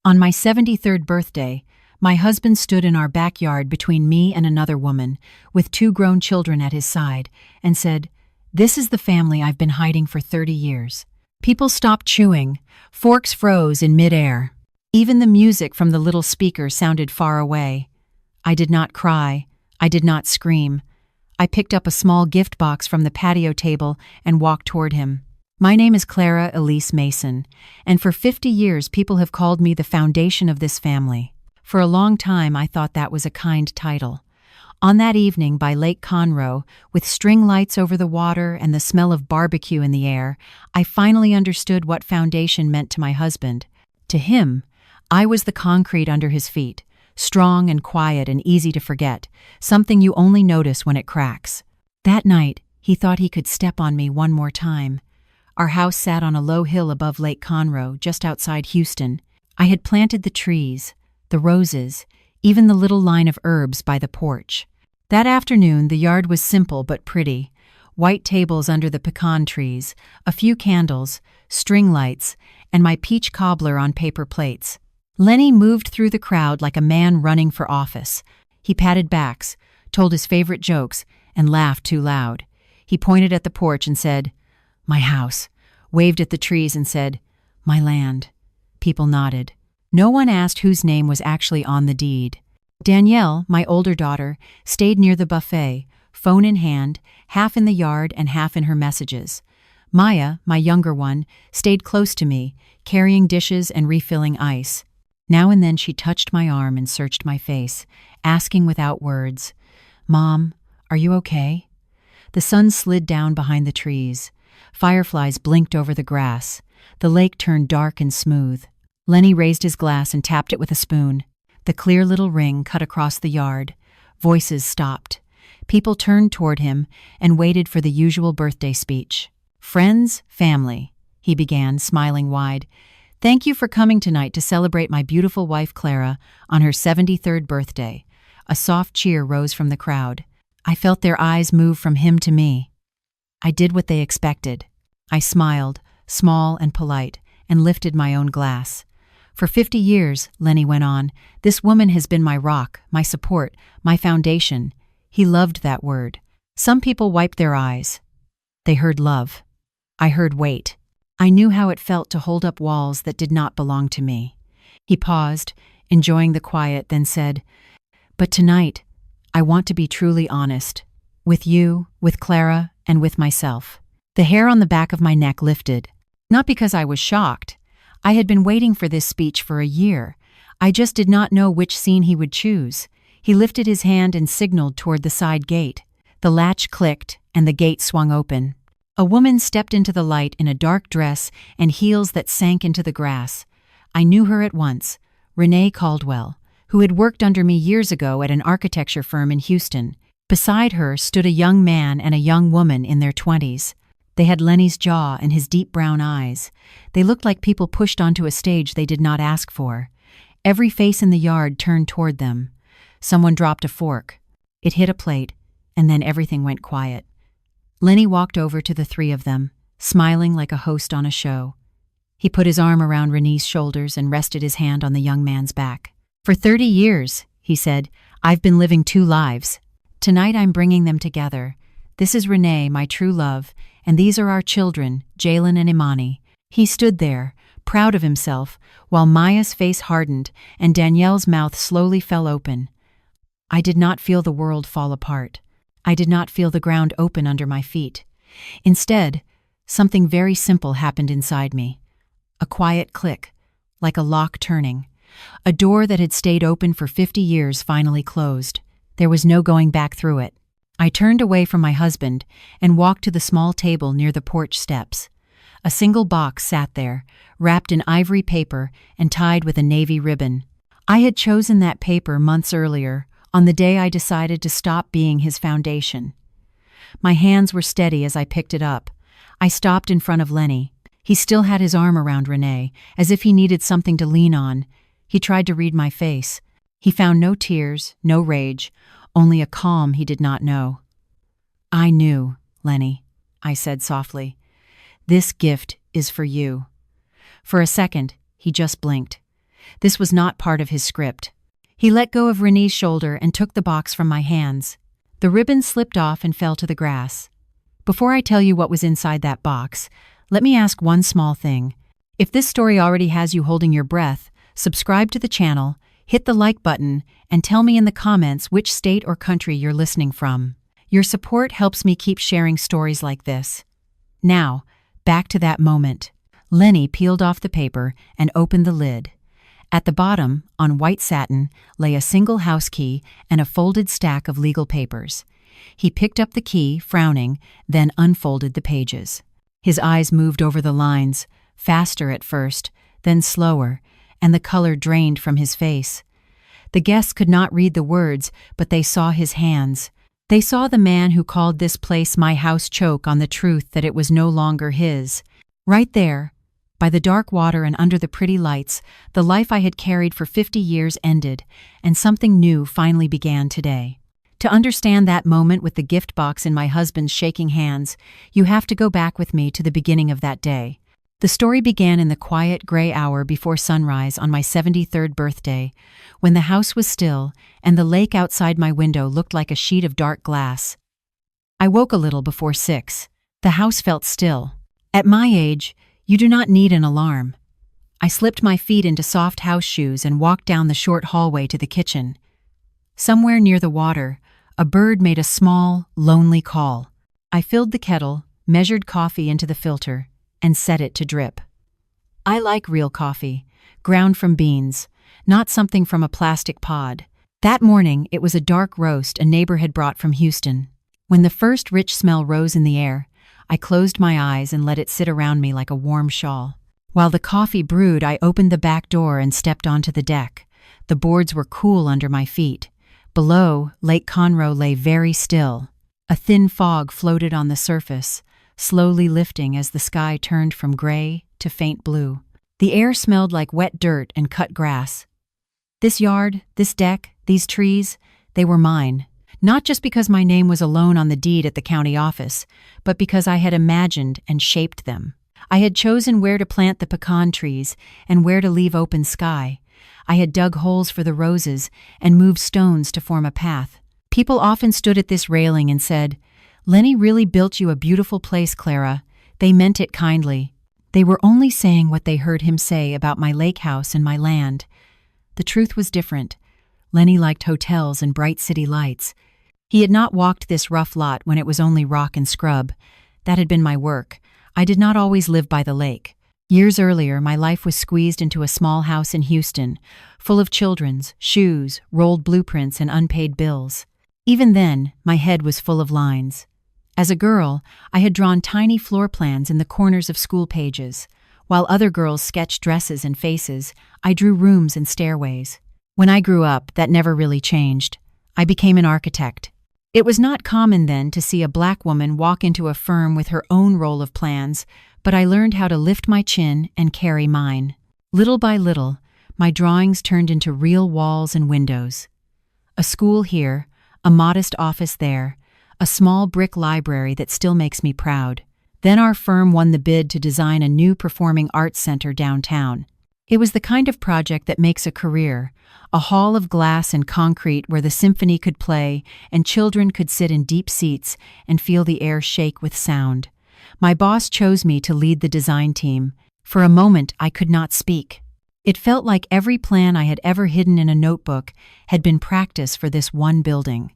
On my 73rd birthday, my husband stood in our backyard between me and another woman, with 2 grown children at his side, and said, "This is the family I've been hiding for 30 years." People stopped chewing, forks froze in midair. Even the music from the little speaker sounded far away. I did not cry, I did not scream. I picked up a small gift box from the patio table and walked toward him. My name is Clara Elise Mason, and for 50 years people have called me the foundation of this family. For a long time I thought that was a kind title. On that evening by Lake Conroe, with string lights over the water and the smell of barbecue in the air, I finally understood what foundation meant to my husband. To him, I was the concrete under his feet, strong and quiet and easy to forget, something you only notice when it cracks. That night, he thought he could step on me one more time. Our house sat on a low hill above Lake Conroe, just outside Houston. I had planted the trees, the roses, even the little line of herbs by the porch. That afternoon, the yard was simple but pretty. White tables under the pecan trees, a few candles, string lights, and my peach cobbler on paper plates. Lenny moved through the crowd like a man running for office. He patted backs, told his favorite jokes, and laughed too loud. He pointed at the porch and said, "My house," waved at the trees and said, "My land." People nodded. No one asked whose name was actually on the deed. Danielle, my older daughter, stayed near the buffet, phone in hand, half in the yard and half in her messages. Maya, my younger one, stayed close to me, carrying dishes and refilling ice. Now and then she touched my arm and searched my face, asking without words, "Mom, are you okay?" The sun slid down behind the trees. Fireflies blinked over the grass. The lake turned dark and smooth. Lenny raised his glass and tapped it with a spoon. The clear little ring cut across the yard. Voices stopped. People turned toward him and waited for the usual birthday speech. "Friends, family," he began, smiling wide. "Thank you for coming tonight to celebrate my beautiful wife Clara on her 73rd birthday." A soft cheer rose from the crowd. I felt their eyes move from him to me. I did what they expected. I smiled, small and polite, and lifted my own glass. "For 50 years, Lenny went on, this woman has been my rock, my support, my foundation." He loved that word. Some people wiped their eyes. They heard love. I heard weight. I knew how it felt to hold up walls that did not belong to me. He paused, enjoying the quiet, then said, "But tonight, I want to be truly honest. With you, with Clara, and with myself." The hair on the back of my neck lifted. Not because I was shocked. I had been waiting for this speech for a year. I just did not know which scene he would choose. He lifted his hand and signaled toward the side gate. The latch clicked, and the gate swung open. A woman stepped into the light in a dark dress and heels that sank into the grass. I knew her at once, Renee Caldwell, who had worked under me years ago at an architecture firm in Houston. Beside her stood a young man and a young woman in their 20s. They had Lenny's jaw and his deep brown eyes. They looked like people pushed onto a stage they did not ask for. Every face in the yard turned toward them. Someone dropped a fork. It hit a plate, and then everything went quiet. Lenny walked over to the 3 of them, smiling like a host on a show. He put his arm around Renee's shoulders and rested his hand on the young man's back. "For 30 years, he said, "I've been living 2 lives. Tonight I'm bringing them together. This is Renee, my true love, and these are our children, Jalen and Imani." He stood there, proud of himself, while Maya's face hardened and Danielle's mouth slowly fell open. I did not feel the world fall apart. I did not feel the ground open under my feet. Instead, something very simple happened inside me. A quiet click, like a lock turning. A door that had stayed open for 50 years finally closed. There was no going back through it. I turned away from my husband and walked to the small table near the porch steps. A single box sat there, wrapped in ivory paper and tied with a navy ribbon. I had chosen that paper months earlier, on the day I decided to stop being his foundation. My hands were steady as I picked it up. I stopped in front of Lenny. He still had his arm around Renee, as if he needed something to lean on. He tried to read my face. He found no tears, no rage, only a calm he did not know. "I knew, Lenny," I said softly. "This gift is for you." For a second, he just blinked. This was not part of his script. He let go of Renee's shoulder and took the box from my hands. The ribbon slipped off and fell to the grass. Before I tell you what was inside that box, let me ask one small thing. If this story already has you holding your breath, subscribe to the channel, hit the like button, and tell me in the comments which state or country you're listening from. Your support helps me keep sharing stories like this. Now, back to that moment. Lenny peeled off the paper and opened the lid. At the bottom, on white satin, lay a single house key and a folded stack of legal papers. He picked up the key, frowning, then unfolded the pages. His eyes moved over the lines, faster at first, then slower, and the color drained from his face. The guests could not read the words, but they saw his hands. They saw the man who called this place my house choke on the truth that it was no longer his. Right there, by the dark water and under the pretty lights, the life I had carried for 50 years ended, and something new finally began today. To understand that moment with the gift box in my husband's shaking hands, you have to go back with me to the beginning of that day. The story began in the quiet, gray hour before sunrise on my 73rd birthday, when the house was still and the lake outside my window looked like a sheet of dark glass. I woke a little before 6. The house felt still. At my age, you do not need an alarm. I slipped my feet into soft house shoes and walked down the short hallway to the kitchen. Somewhere near the water, a bird made a small, lonely call. I filled the kettle, measured coffee into the filter, and set it to drip. I like real coffee, ground from beans, not something from a plastic pod. That morning, it was a dark roast a neighbor had brought from Houston. When the first rich smell rose in the air, I closed my eyes and let it sit around me like a warm shawl. While the coffee brewed, I opened the back door and stepped onto the deck. The boards were cool under my feet. Below, Lake Conroe lay very still. A thin fog floated on the surface, slowly lifting as the sky turned from gray to faint blue. The air smelled like wet dirt and cut grass. This yard, this deck, these trees, they were mine. Not just because my name was alone on the deed at the county office, but because I had imagined and shaped them. I had chosen where to plant the pecan trees and where to leave open sky. I had dug holes for the roses and moved stones to form a path. People often stood at this railing and said, "Lenny really built you a beautiful place, Clara." They meant it kindly. They were only saying what they heard him say about my lake house and my land. The truth was different. Lenny liked hotels and bright city lights. He had not walked this rough lot when it was only rock and scrub. That had been my work. I did not always live by the lake. Years earlier, my life was squeezed into a small house in Houston, full of children's, shoes, rolled blueprints, and unpaid bills. Even then, my head was full of lines. As a girl, I had drawn tiny floor plans in the corners of school pages. While other girls sketched dresses and faces, I drew rooms and stairways. When I grew up, that never really changed. I became an architect. It was not common then to see a black woman walk into a firm with her own roll of plans, but I learned how to lift my chin and carry mine. Little by little, my drawings turned into real walls and windows. A school here, a modest office there, a small brick library that still makes me proud. Then our firm won the bid to design a new performing arts center downtown. It was the kind of project that makes a career, a hall of glass and concrete where the symphony could play and children could sit in deep seats and feel the air shake with sound. My boss chose me to lead the design team. For a moment, I could not speak. It felt like every plan I had ever hidden in a notebook had been practice for this one building.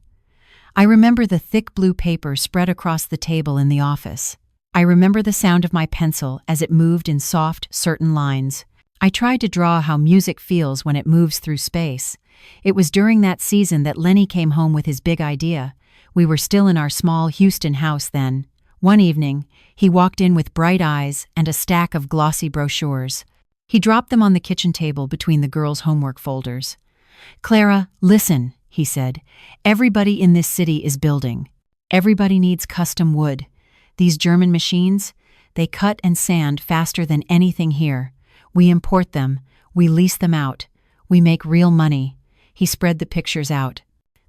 I remember the thick blue paper spread across the table in the office. I remember the sound of my pencil as it moved in soft, certain lines. I tried to draw how music feels when it moves through space. It was during that season that Lenny came home with his big idea. We were still in our small Houston house then. One evening, he walked in with bright eyes and a stack of glossy brochures. He dropped them on the kitchen table between the girls' homework folders. "Clara, listen," he said. "Everybody in this city is building. Everybody needs custom wood. These German machines, they cut and sand faster than anything here. We import them, we lease them out, we make real money." He spread the pictures out.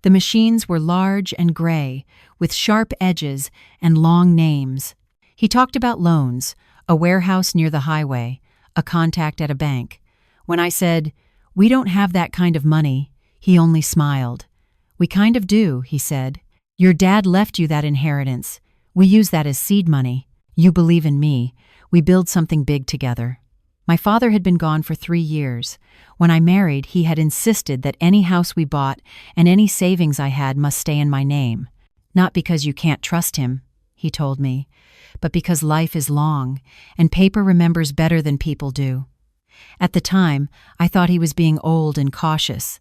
The machines were large and gray, with sharp edges and long names. He talked about loans, a warehouse near the highway, a contact at a bank. When I said, "We don't have that kind of money." He only smiled. "We kind of do," he said. "Your dad left you that inheritance. We use that as seed money. You believe in me. We build something big together." My father had been gone for 3 years. When I married, he had insisted that any house we bought and any savings I had must stay in my name. "Not because you can't trust him," he told me, "but because life is long, and paper remembers better than people do." At the time, I thought he was being old and cautious.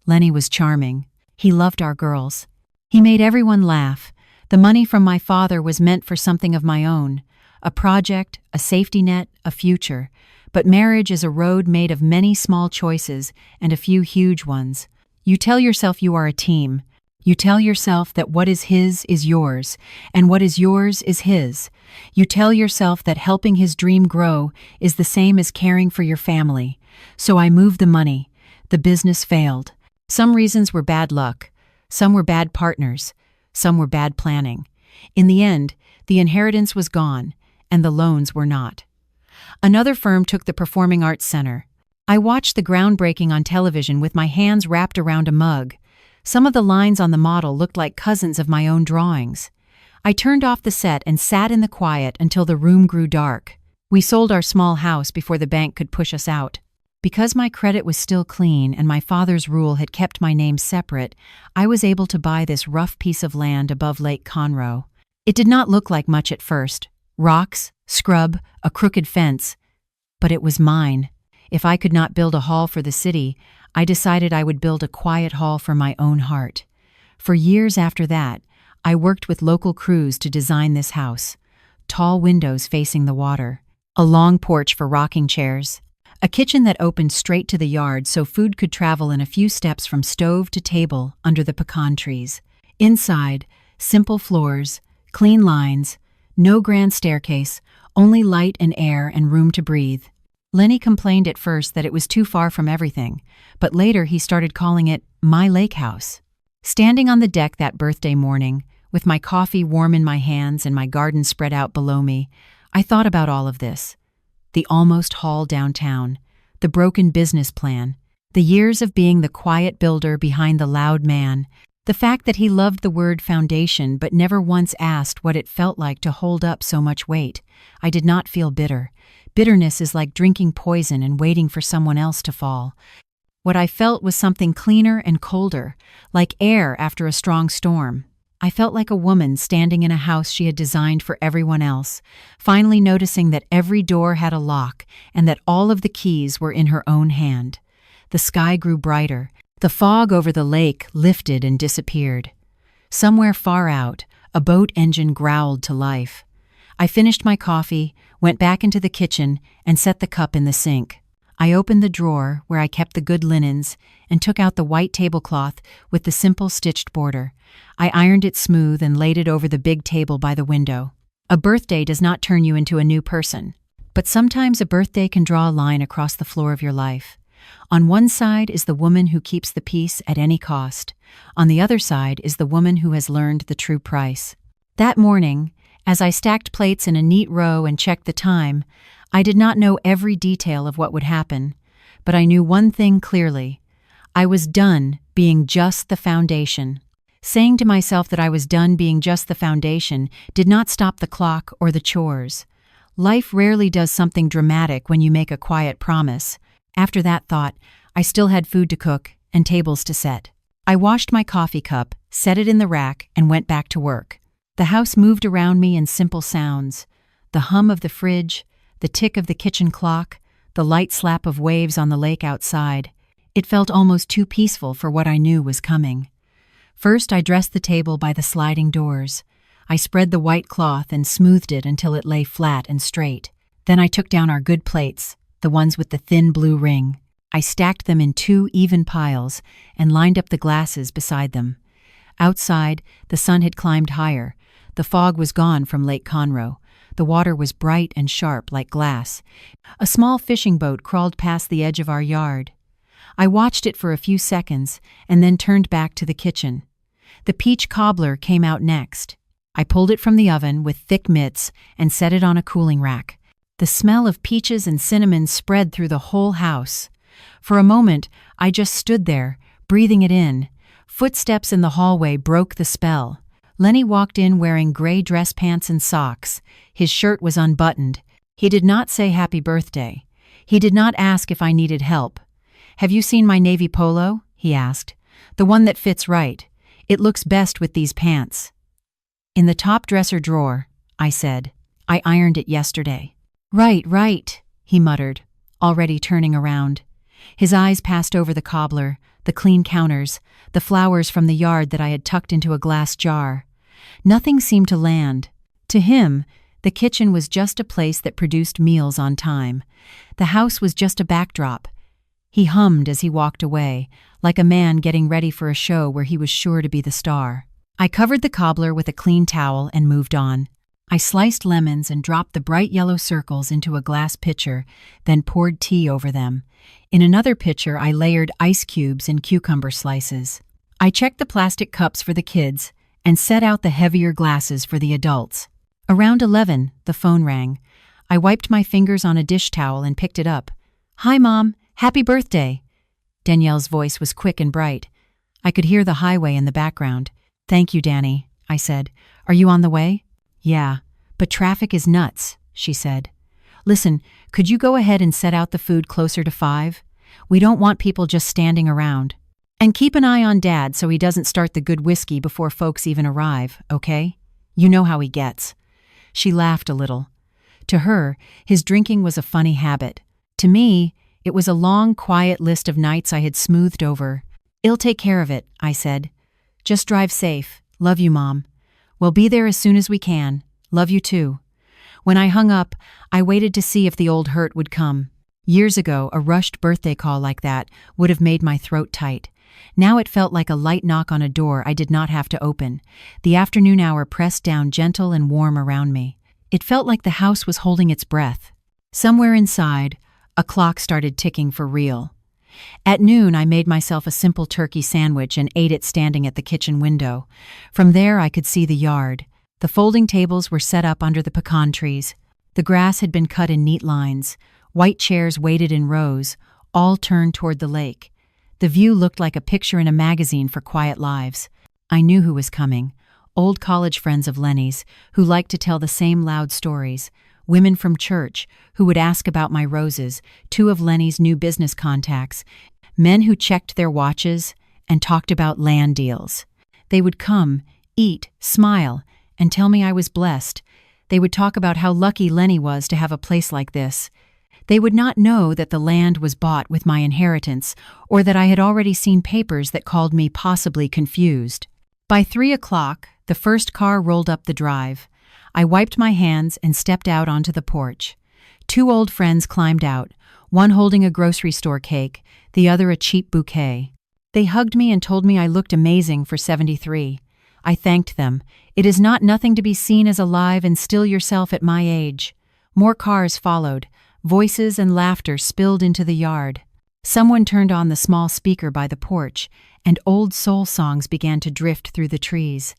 Lenny was charming. He loved our girls. He made everyone laugh. The money from my father was meant for something of my own, a project, a safety net, a future. But marriage is a road made of many small choices and a few huge ones. You tell yourself you are a team. You tell yourself that what is his is yours, and what is yours is his. You tell yourself that helping his dream grow is the same as caring for your family. So I moved the money. The business failed. Some reasons were bad luck. Some were bad partners. Some were bad planning. In the end, the inheritance was gone, and the loans were not. Another firm took the Performing Arts Center. I watched the groundbreaking on television with my hands wrapped around a mug. Some of the lines on the model looked like cousins of my own drawings. I turned off the set and sat in the quiet until the room grew dark. We sold our small house before the bank could push us out. Because my credit was still clean and my father's rule had kept my name separate, I was able to buy this rough piece of land above Lake Conroe. It did not look like much at first. Rocks, scrub, a crooked fence. But it was mine. If I could not build a hall for the city, I decided I would build a quiet hall for my own heart. For years after that, I worked with local crews to design this house. Tall windows facing the water, a long porch for rocking chairs, a kitchen that opened straight to the yard so food could travel in a few steps from stove to table under the pecan trees. Inside, simple floors, clean lines, no grand staircase, only light and air and room to breathe. Lenny complained at first that it was too far from everything, but later he started calling it my lake house. Standing on the deck that birthday morning, with my coffee warm in my hands and my garden spread out below me, I thought about all of this. The almost hall downtown, the broken business plan, the years of being the quiet builder behind the loud man, the fact that he loved the word foundation but never once asked what it felt like to hold up so much weight. I did not feel bitter. Bitterness is like drinking poison and waiting for someone else to fall. What I felt was something cleaner and colder, like air after a strong storm. I felt like a woman standing in a house she had designed for everyone else, finally noticing that every door had a lock and that all of the keys were in her own hand. The sky grew brighter. The fog over the lake lifted and disappeared. Somewhere far out, a boat engine growled to life. I finished my coffee, went back into the kitchen, and set the cup in the sink. I opened the drawer where I kept the good linens and took out the white tablecloth with the simple stitched border. I ironed it smooth and laid it over the big table by the window. A birthday does not turn you into a new person, but sometimes a birthday can draw a line across the floor of your life. On one side is the woman who keeps the peace at any cost. On the other side is the woman who has learned the true price. That morning, as I stacked plates in a neat row and checked the time, I did not know every detail of what would happen, but I knew one thing clearly. I was done being just the foundation. Saying to myself that I was done being just the foundation did not stop the clock or the chores. Life rarely does something dramatic when you make a quiet promise. After that thought, I still had food to cook and tables to set. I washed my coffee cup, set it in the rack, and went back to work. The house moved around me in simple sounds. The hum of the fridge, the tick of the kitchen clock, the light slap of waves on the lake outside. It felt almost too peaceful for what I knew was coming. First, I dressed the table by the sliding doors. I spread the white cloth and smoothed it until it lay flat and straight. Then I took down our good plates, the ones with the thin blue ring. I stacked them in 2 even piles and lined up the glasses beside them. Outside, the sun had climbed higher. The fog was gone from Lake Conroe. The water was bright and sharp like glass. A small fishing boat crawled past the edge of our yard. I watched it for a few seconds and then turned back to the kitchen. The peach cobbler came out next. I pulled it from the oven with thick mitts and set it on a cooling rack. The smell of peaches and cinnamon spread through the whole house. For a moment, I just stood there, breathing it in. Footsteps in the hallway broke the spell. Lenny walked in wearing gray dress pants and socks. His shirt was unbuttoned. He did not say happy birthday. He did not ask if I needed help. "Have you seen my navy polo?" he asked. "The one that fits right. It looks best with these pants." "In the top dresser drawer," I said. "I ironed it yesterday." Right, he muttered, already turning around. His eyes passed over the cobbler, the clean counters, the flowers from the yard that I had tucked into a glass jar. Nothing seemed to land. To him, the kitchen was just a place that produced meals on time. The house was just a backdrop. He hummed as he walked away, like a man getting ready for a show where he was sure to be the star. I covered the cobbler with a clean towel and moved on. I sliced lemons and dropped the bright yellow circles into a glass pitcher, then poured tea over them. In another pitcher, I layered ice cubes and cucumber slices. I checked the plastic cups for the kids and set out the heavier glasses for the adults. Around 11, the phone rang. I wiped my fingers on a dish towel and picked it up. "Hi, Mom. Happy birthday." Danielle's voice was quick and bright. I could hear the highway in the background. "Thank you, Danny," I said. "Are you on the way?" "Yeah, but traffic is nuts," she said. "Listen, could you go ahead and set out the food closer to 5? We don't want people just standing around. And keep an eye on Dad so he doesn't start the good whiskey before folks even arrive, okay? You know how he gets." She laughed a little. To her, his drinking was a funny habit. To me, it was a long, quiet list of nights I had smoothed over. "I'll take care of it," I said. "Just drive safe. Love you, Mom. We'll be there as soon as we can. Love you too." When I hung up, I waited to see if the old hurt would come. Years ago, a rushed birthday call like that would have made my throat tight. Now it felt like a light knock on a door I did not have to open. The afternoon hour pressed down gentle and warm around me. It felt like the house was holding its breath. Somewhere inside, a clock started ticking for real. At noon, I made myself a simple turkey sandwich and ate it standing at the kitchen window. From there, I could see the yard. The folding tables were set up under the pecan trees. The grass had been cut in neat lines. White chairs waited in rows, all turned toward the lake. The view looked like a picture in a magazine for quiet lives. I knew who was coming. Old college friends of Lenny's, who liked to tell the same loud stories. Women from church, who would ask about my roses. 2 of Lenny's new business contacts. Men who checked their watches and talked about land deals. They would come, eat, smile, and tell me I was blessed. They would talk about how lucky Lenny was to have a place like this. They would not know that the land was bought with my inheritance, or that I had already seen papers that called me possibly confused. By 3 o'clock, the first car rolled up the drive. I wiped my hands and stepped out onto the porch. 2 old friends climbed out, one holding a grocery store cake, the other a cheap bouquet. They hugged me and told me I looked amazing for 73. I thanked them. It is not nothing to be seen as alive and still yourself at my age. More cars followed. Voices and laughter spilled into the yard. Someone turned on the small speaker by the porch, and old soul songs began to drift through the trees.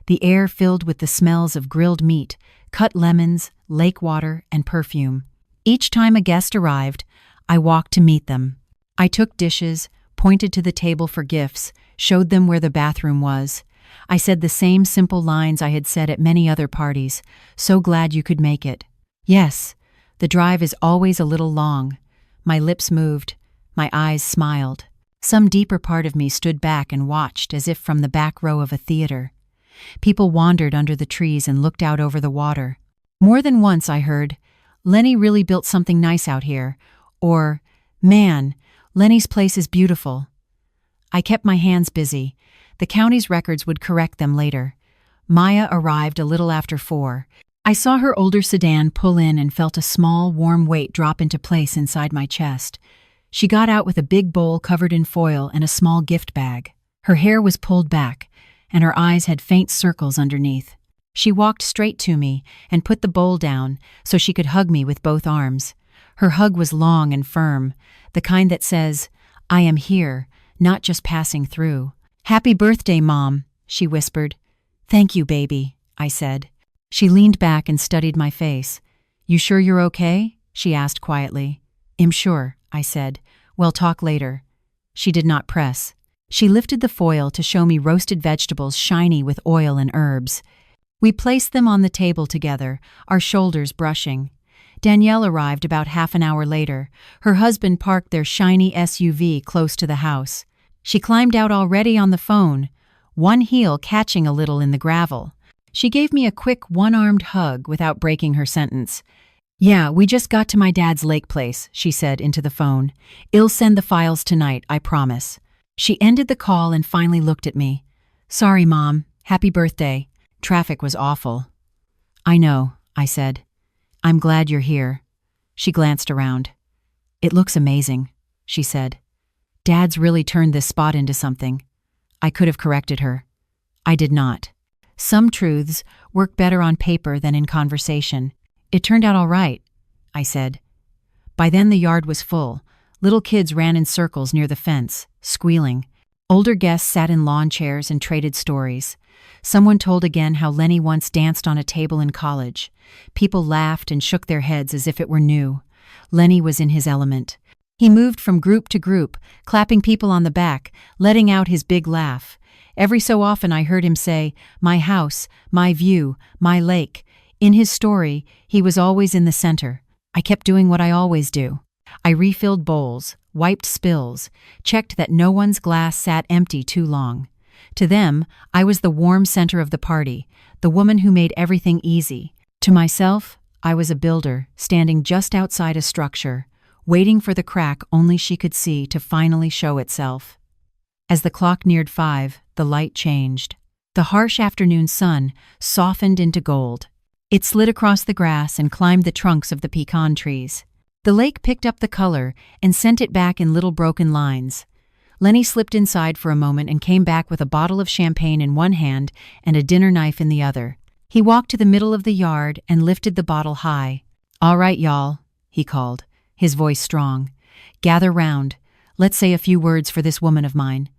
The air filled with the smells of grilled meat, cut lemons, lake water, and perfume. Each time a guest arrived, I walked to meet them. I took dishes, pointed to the table for gifts, showed them where the bathroom was. I said the same simple lines I had said at many other parties. "So glad you could make it." Yes, the drive is always a little long. My lips moved. My eyes smiled. Some deeper part of me stood back and watched as if from the back row of a theater. People wandered under the trees and looked out over the water. More than once I heard, "Lenny really built something nice out here," or, "Man, Lenny's place is beautiful." I kept my hands busy. The county's records would correct them later. Maya arrived a little after 4. I saw her older sedan pull in and felt a small, warm weight drop into place inside my chest. She got out with a big bowl covered in foil and a small gift bag. Her hair was pulled back, and her eyes had faint circles underneath. She walked straight to me and put the bowl down so she could hug me with both arms. Her hug was long and firm, the kind that says, "I am here, not just passing through." "Happy birthday, Mom," she whispered. "Thank you, baby," I said. She leaned back and studied my face. "You sure you're okay?" she asked quietly. "I'm sure," I said. We'll talk later. She did not press. She lifted the foil to show me roasted vegetables shiny with oil and herbs. We placed them on the table together, our shoulders brushing. Danielle arrived about half an hour later. Her husband parked their shiny SUV close to the house. She climbed out already on the phone, one heel catching a little in the gravel. She gave me a quick one-armed hug without breaking her sentence. "Yeah, we just got to my dad's lake place," she said into the phone. "I'll send the files tonight, I promise." She ended the call and finally looked at me. "Sorry, Mom. Happy birthday. Traffic was awful." "I know," I said. "I'm glad you're here." She glanced around. "It looks amazing," she said. "Dad's really turned this spot into something." I could have corrected her. I did not. Some truths work better on paper than in conversation. "It turned out all right," I said. By then the yard was full. Little kids ran in circles near the fence, squealing. Older guests sat in lawn chairs and traded stories. Someone told again how Lenny once danced on a table in college. People laughed and shook their heads as if it were new. Lenny was in his element. He moved from group to group, clapping people on the back, letting out his big laugh. Every so often I heard him say, "My house, my view, my lake." In his story, he was always in the center. I kept doing what I always do. I refilled bowls, wiped spills, checked that no one's glass sat empty too long. To them, I was the warm center of the party, the woman who made everything easy. To myself, I was a builder, standing just outside a structure, waiting for the crack only she could see to finally show itself. As the clock neared 5, the light changed. The harsh afternoon sun softened into gold. It slid across the grass and climbed the trunks of the pecan trees. The lake picked up the color and sent it back in little broken lines. Lenny slipped inside for a moment and came back with a bottle of champagne in one hand and a dinner knife in the other. He walked to the middle of the yard and lifted the bottle high. "All right, y'all," he called, his voice strong. "Gather round. Let's say a few words for this woman of mine."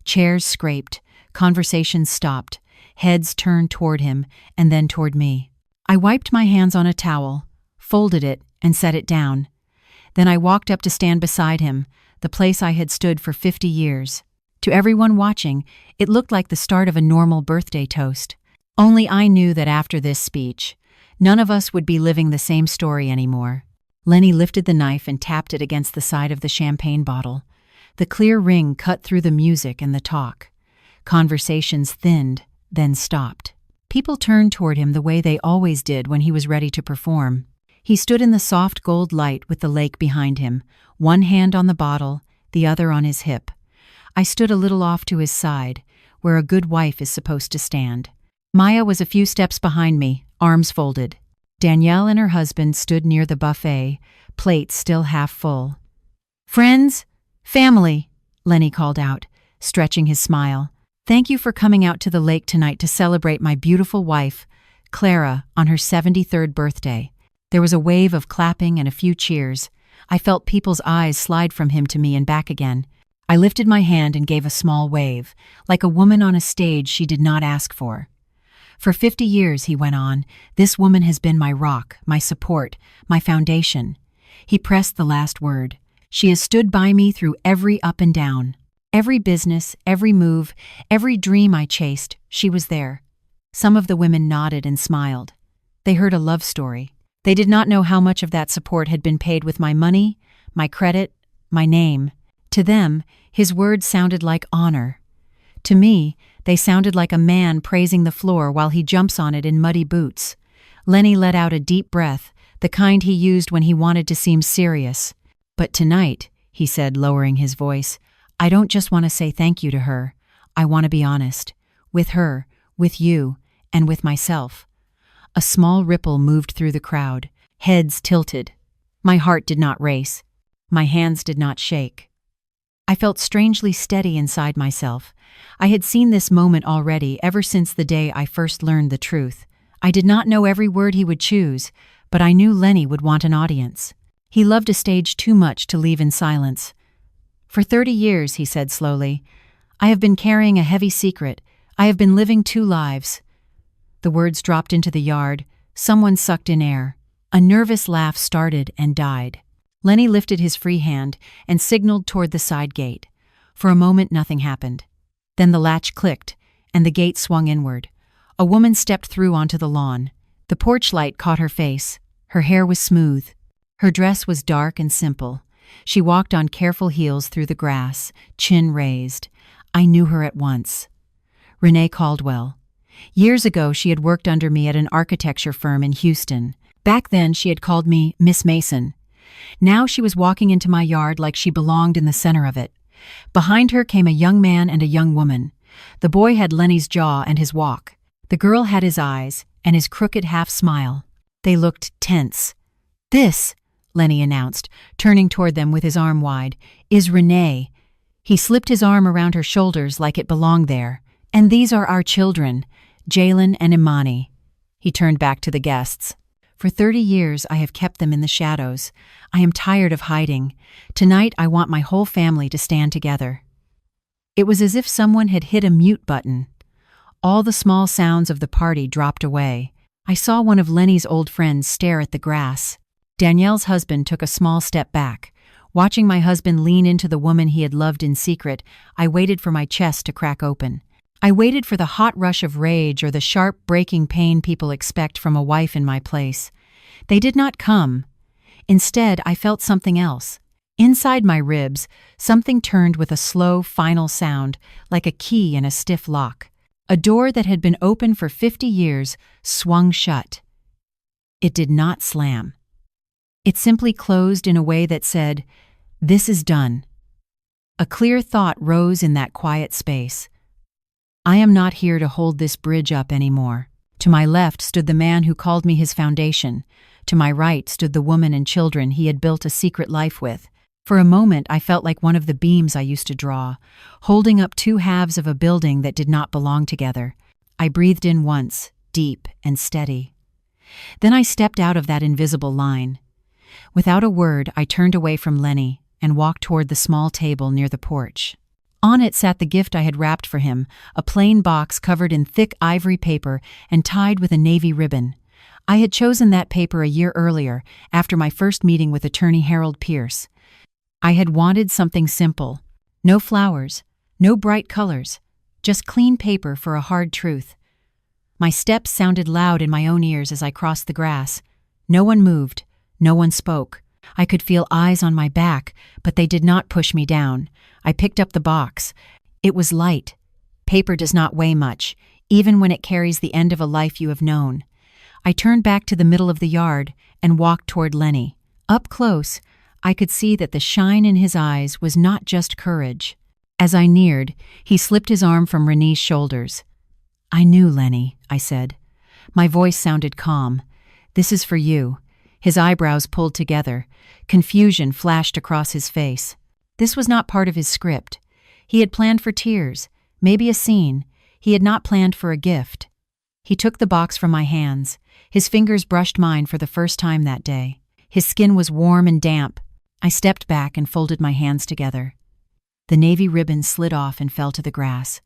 Chairs scraped, conversations stopped, heads turned toward him and then toward me. I wiped my hands on a towel, folded it, and set it down. Then I walked up to stand beside him, the place I had stood for 50 years. To everyone watching, it looked like the start of a normal birthday toast. Only I knew that after this speech, none of us would be living the same story anymore. Lenny lifted the knife and tapped it against the side of the champagne bottle. The clear ring cut through the music and the talk. Conversations thinned, then stopped. People turned toward him the way they always did when he was ready to perform. He stood in the soft gold light with the lake behind him, one hand on the bottle, the other on his hip. I stood a little off to his side, where a good wife is supposed to stand. Maya was a few steps behind me, arms folded. Danielle and her husband stood near the buffet, plates still half full. "Friends, family," Lenny called out, stretching his smile. "Thank you for coming out to the lake tonight to celebrate my beautiful wife, Clara, on her 73rd birthday." There was a wave of clapping and a few cheers. I felt people's eyes slide from him to me and back again. I lifted my hand and gave a small wave, like a woman on a stage she did not ask for. "For 50 years, he went on, this woman has been my rock, my support, my foundation." He pressed the last word. "She has stood by me through every up and down. Every business, every move, every dream I chased, she was there." Some of the women nodded and smiled. They heard a love story. They did not know how much of that support had been paid with my money, my credit, my name. To them, his words sounded like honor. To me, they sounded like a man praising the floor while he jumps on it in muddy boots. Lenny let out a deep breath, the kind he used when he wanted to seem serious. "But tonight," he said, lowering his voice, "I don't just want to say thank you to her. I want to be honest. With her, with you, and with myself." A small ripple moved through the crowd. Heads tilted. My heart did not race. My hands did not shake. I felt strangely steady inside myself. I had seen this moment already ever since the day I first learned the truth. I did not know every word he would choose, but I knew Lenny would want an audience. He loved a stage too much to leave in silence. "For 30 years, he said slowly, "I have been carrying a heavy secret. I have been living 2 lives. The words dropped into the yard. Someone sucked in air. A nervous laugh started and died. Lenny lifted his free hand and signaled toward the side gate. For a moment, nothing happened. Then the latch clicked, and the gate swung inward. A woman stepped through onto the lawn. The porch light caught her face. Her hair was smooth. Her dress was dark and simple. She walked on careful heels through the grass, chin raised. I knew her at once. Renee Caldwell. Years ago, she had worked under me at an architecture firm in Houston. Back then, she had called me Miss Mason. Now she was walking into my yard like she belonged in the center of it. Behind her came a young man and a young woman. The boy had Lenny's jaw and his walk. The girl had his eyes and his crooked half-smile. They looked tense. "This," Lenny announced, turning toward them with his arm wide, "is Renee." He slipped his arm around her shoulders like it belonged there. "And these are our children, Jalen and Imani." He turned back to the guests. "For 30 years I have kept them in the shadows. I am tired of hiding. Tonight I want my whole family to stand together." It was as if someone had hit a mute button. All the small sounds of the party dropped away. I saw one of Lenny's old friends stare at the grass. Danielle's husband took a small step back. Watching my husband lean into the woman he had loved in secret, I waited for my chest to crack open. I waited for the hot rush of rage or the sharp, breaking pain people expect from a wife in my place. They did not come. Instead, I felt something else. Inside my ribs, something turned with a slow, final sound, like a key in a stiff lock. A door that had been open for 50 years swung shut. It did not slam. It simply closed in a way that said, "This is done." A clear thought rose in that quiet space. I am not here to hold this bridge up anymore. To my left stood the man who called me his foundation. To my right stood the woman and children he had built a secret life with. For a moment, I felt like one of the beams I used to draw, holding up two halves of a building that did not belong together. I breathed in once, deep and steady. Then I stepped out of that invisible line. Without a word, I turned away from Lenny and walked toward the small table near the porch. On it sat the gift I had wrapped for him, a plain box covered in thick ivory paper and tied with a navy ribbon. I had chosen that paper a year earlier, after my first meeting with attorney Harold Pierce. I had wanted something simple. No flowers, no bright colors, just clean paper for a hard truth. My steps sounded loud in my own ears as I crossed the grass. No one moved, no one spoke. I could feel eyes on my back, but they did not push me down. I picked up the box. It was light. Paper does not weigh much, even when it carries the end of a life you have known. I turned back to the middle of the yard and walked toward Lenny. Up close, I could see that the shine in his eyes was not just courage. As I neared, he slipped his arm from Renee's shoulders. "I knew, Lenny," I said. My voice sounded calm. "This is for you." His eyebrows pulled together. Confusion flashed across his face. This was not part of his script. He had planned for tears, maybe a scene. He had not planned for a gift. He took the box from my hands. His fingers brushed mine for the first time that day. His skin was warm and damp. I stepped back and folded my hands together. The navy ribbon slid off and fell to the grass.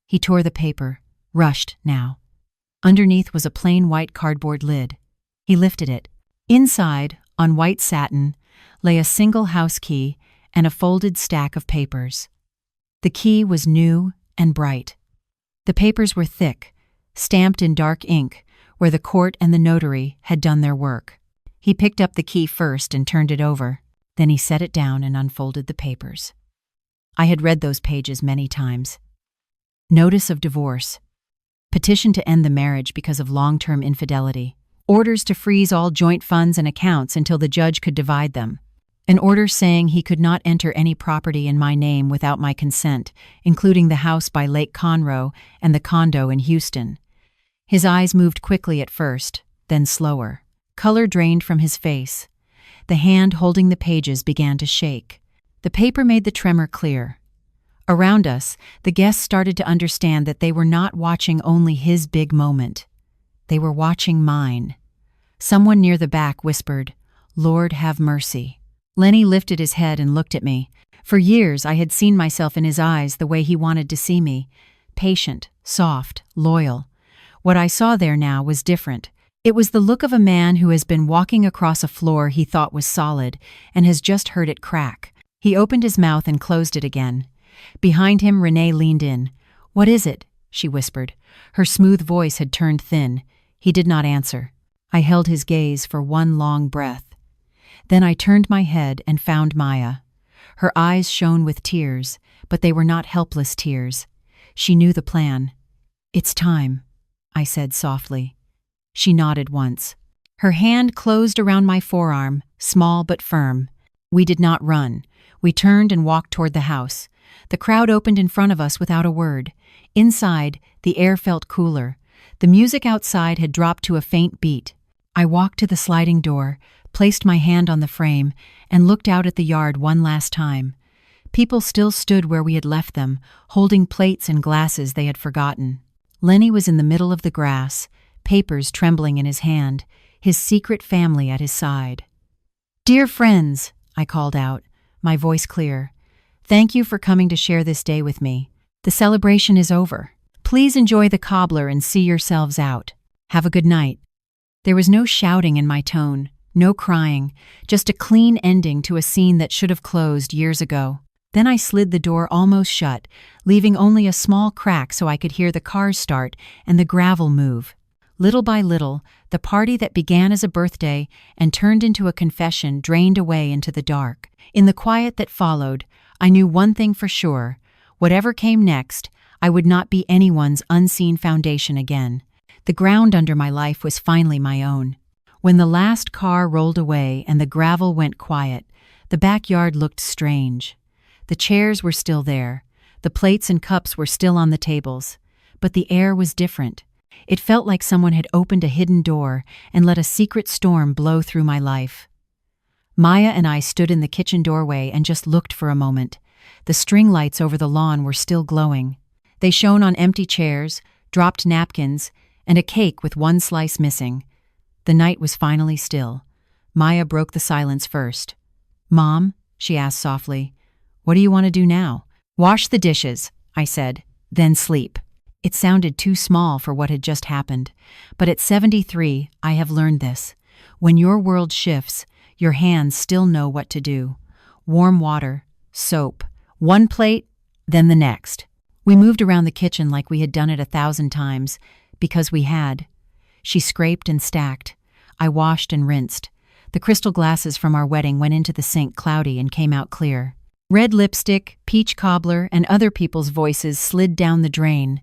He tore the paper, rushed now. Underneath was a plain white cardboard lid. He lifted it. Inside, on white satin, lay a single house key and a folded stack of papers. The key was new and bright. The papers were thick, stamped in dark ink, where the court and the notary had done their work. He picked up the key first and turned it over. Then he set it down and unfolded the papers. I had read those pages many times. Notice of divorce. Petition to end the marriage because of long-term infidelity. Orders to freeze all joint funds and accounts until the judge could divide them. An order saying he could not enter any property in my name without my consent, including the house by Lake Conroe and the condo in Houston. His eyes moved quickly at first, then slower. Color drained from his face. The hand holding the pages began to shake. The paper made the tremor clear. Around us, the guests started to understand that they were not watching only his big moment. They were watching mine. Someone near the back whispered, "Lord, have mercy." Lenny lifted his head and looked at me. For years, I had seen myself in his eyes the way he wanted to see me. Patient, soft, loyal. What I saw there now was different. It was the look of a man who has been walking across a floor he thought was solid and has just heard it crack. He opened his mouth and closed it again. Behind him, Renee leaned in. "What is it?" she whispered. Her smooth voice had turned thin. He did not answer. I held his gaze for one long breath. Then I turned my head and found Maya. Her eyes shone with tears, but they were not helpless tears. She knew the plan. "It's time," I said softly. She nodded once. Her hand closed around my forearm, small but firm. We did not run. We turned and walked toward the house. The crowd opened in front of us without a word. Inside, the air felt cooler. The music outside had dropped to a faint beat. I walked to the sliding door, placed my hand on the frame, and looked out at the yard one last time. People still stood where we had left them, holding plates and glasses they had forgotten. Lenny was in the middle of the grass, papers trembling in his hand, his secret family at his side. "Dear friends," I called out, my voice clear, "thank you for coming to share this day with me. The celebration is over. Please enjoy the cobbler and see yourselves out. Have a good night." There was no shouting in my tone, no crying, just a clean ending to a scene that should have closed years ago. Then I slid the door almost shut, leaving only a small crack so I could hear the cars start and the gravel move. Little by little, the party that began as a birthday and turned into a confession drained away into the dark. In the quiet that followed, I knew one thing for sure. Whatever came next, I would not be anyone's unseen foundation again. The ground under my life was finally my own. When the last car rolled away and the gravel went quiet, the backyard looked strange. The chairs were still there. The plates and cups were still on the tables. But the air was different. It felt like someone had opened a hidden door and let a secret storm blow through my life. Maya and I stood in the kitchen doorway and just looked for a moment. The string lights over the lawn were still glowing. They shone on empty chairs, dropped napkins, and a cake with one slice missing. The night was finally still. Maya broke the silence first. "Mom," she asked softly, "what do you want to do now?" "Wash the dishes," I said, "then sleep." It sounded too small for what had just happened. But at 73, I have learned this. When your world shifts, your hands still know what to do. Warm water, soap, one plate, then the next. We moved around the kitchen like we had done it 1,000 times, because we had. She scraped and stacked. I washed and rinsed. The crystal glasses from our wedding went into the sink cloudy and came out clear. Red lipstick, peach cobbler, and other people's voices slid down the drain.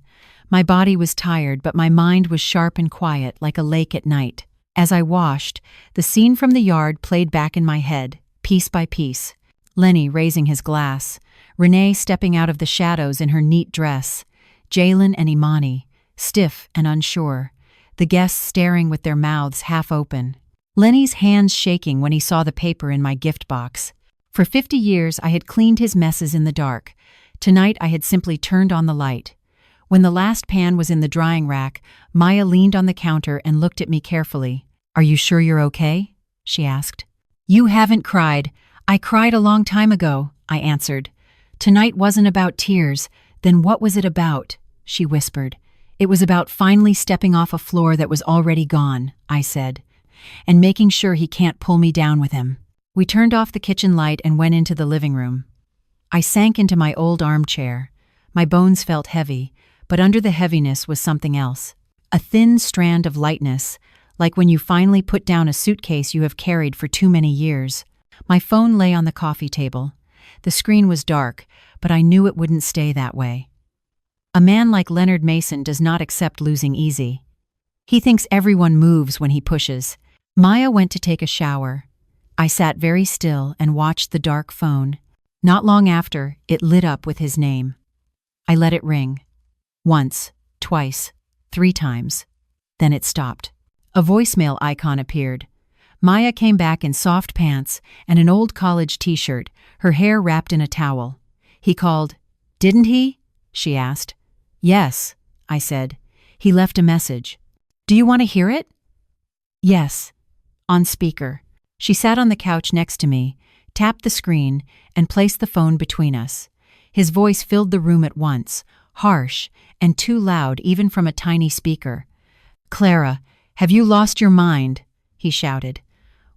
My body was tired, but my mind was sharp and quiet, like a lake at night. As I washed, the scene from the yard played back in my head, piece by piece. Lenny raising his glass, Renee stepping out of the shadows in her neat dress, Jalen and Imani, stiff and unsure, the guests staring with their mouths half open. Lenny's hands shaking when he saw the paper in my gift box. For 50 years I had cleaned his messes in the dark. Tonight I had simply turned on the light. When the last pan was in the drying rack, Maya leaned on the counter and looked at me carefully. "Are you sure you're okay?" she asked. "You haven't cried. I cried a long time ago," I answered. "Tonight wasn't about tears. Then what was it about?" she whispered. "It was about finally stepping off a floor that was already gone," I said, "and making sure he can't pull me down with him." We turned off the kitchen light and went into the living room. I sank into my old armchair. My bones felt heavy, but under the heaviness was something else. A thin strand of lightness, like when you finally put down a suitcase you have carried for too many years. My phone lay on the coffee table. The screen was dark, but I knew it wouldn't stay that way. A man like Leonard Mason does not accept losing easy. He thinks everyone moves when he pushes. Maya went to take a shower. I sat very still and watched the dark phone. Not long after, it lit up with his name. I let it ring. Once, twice, 3 times. Then it stopped. A voicemail icon appeared. Maya came back in soft pants and an old college t-shirt, her hair wrapped in a towel. He called. "Didn't he?" she asked. "Yes," I said. "He left a message." "Do you want to hear it?" "Yes." On speaker. She sat on the couch next to me, tapped the screen, and placed the phone between us. His voice filled the room at once, harsh and too loud even from a tiny speaker. "Clara, "Have you lost your mind?" he shouted.